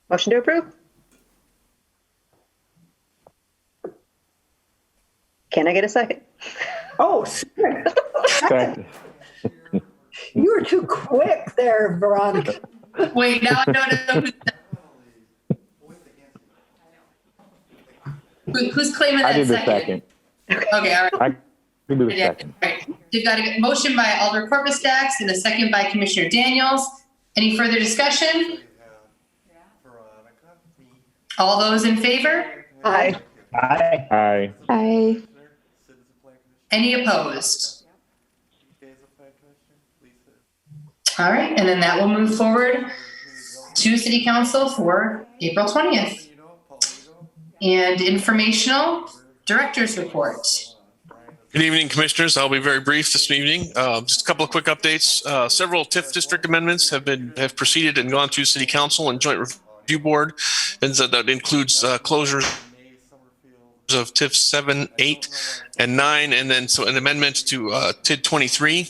Motion to approve? Can I get a second? Oh, sorry. Second. You were too quick there, Veronica. Wait, now I know who's claiming I that did the second? second. Okay, all right. I can do the Yeah, second. all right. We've got a motion by Alder Corpus Dax and a second by Commissioner Daniels. Any further discussion? All those in favor? Aye. Aye. Aye. Aye. Any opposed? All right, and then that will move forward to City Council for April 20th. And informational director's report. Good evening, Commissioners. I'll be very brief this evening. Just a couple of quick updates. Several TIF district amendments have proceeded and gone to City Council and Joint Review Board, and so that includes closures of TIF 7, 8, and 9, and then so an amendment to TID 23,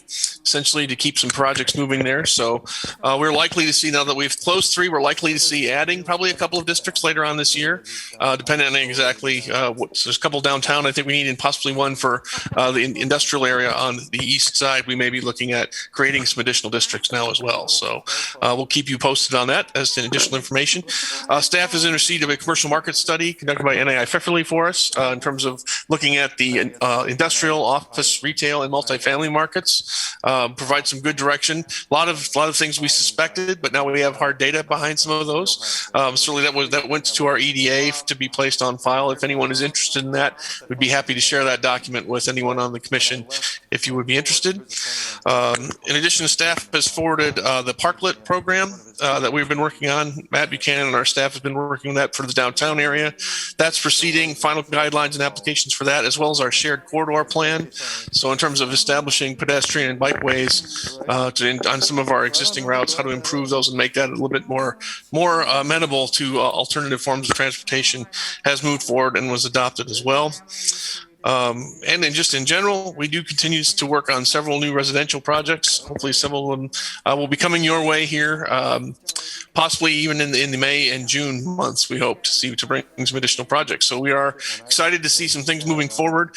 essentially to keep some projects moving there. So we're likely to see, now that we've closed 3, we're likely to see adding probably a couple of districts later on this year, depending on exactly so there's a couple downtown I think we need, and possibly one for the industrial area on the east side. We may be looking at creating some additional districts now as well. So we'll keep you posted on that as to additional information. Staff is in receipt of a commercial market study conducted by NAI Pfefferly for us in terms of looking at the industrial, office, retail, and multifamily markets. Provide some good direction. A lot of things we suspected, but now we have hard data behind some of those. Certainly that went to our EDA to be placed on file. If anyone is interested in that, we'd be happy to share that document with anyone on the commission if you would be interested. In addition, staff has forwarded the Parklet program that we've been working on. Matt Buchanan and our staff has been working on that for the downtown area. That's proceeding, final guidelines and applications for that, as well as our shared corridor plan. So in terms of establishing pedestrian and bikeways on some of our existing routes, how to improve those and make that a little bit more amenable to alternative forms of transportation has moved forward and was adopted as well. And then just in general, we do continue to work on several new residential projects. Hopefully several of them will be coming your way here, possibly even in the May and June months. We hope to bring some additional projects. So we are excited to see some things moving forward,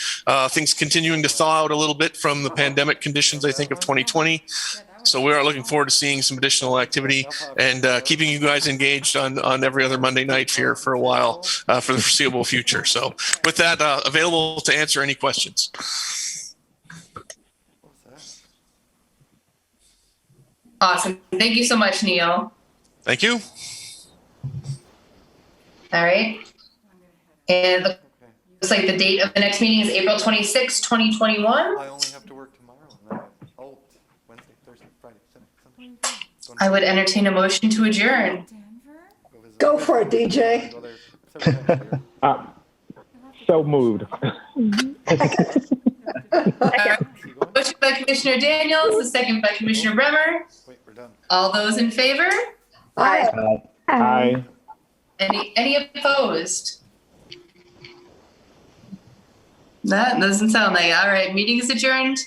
things continuing to thaw out a little bit from the pandemic conditions, I think, of 2020. So we are looking forward to seeing some additional activity and keeping you guys engaged on every other Monday night here for a while for the foreseeable future. So with that, available to answer any questions. Awesome. Thank you so much, Neil. Thank you. All right. And looks like the date of the next meeting is April 26, 2021. I only have to work tomorrow. And then Wednesday, Thursday, Friday, Saturday, I would entertain a motion to adjourn. Go for it, DJ. So moved. Motion by Commissioner Daniels, the second by Commissioner Bremer. All those in favor? Aye. Aye. Any opposed? That doesn't sound like it. All right, meeting is adjourned.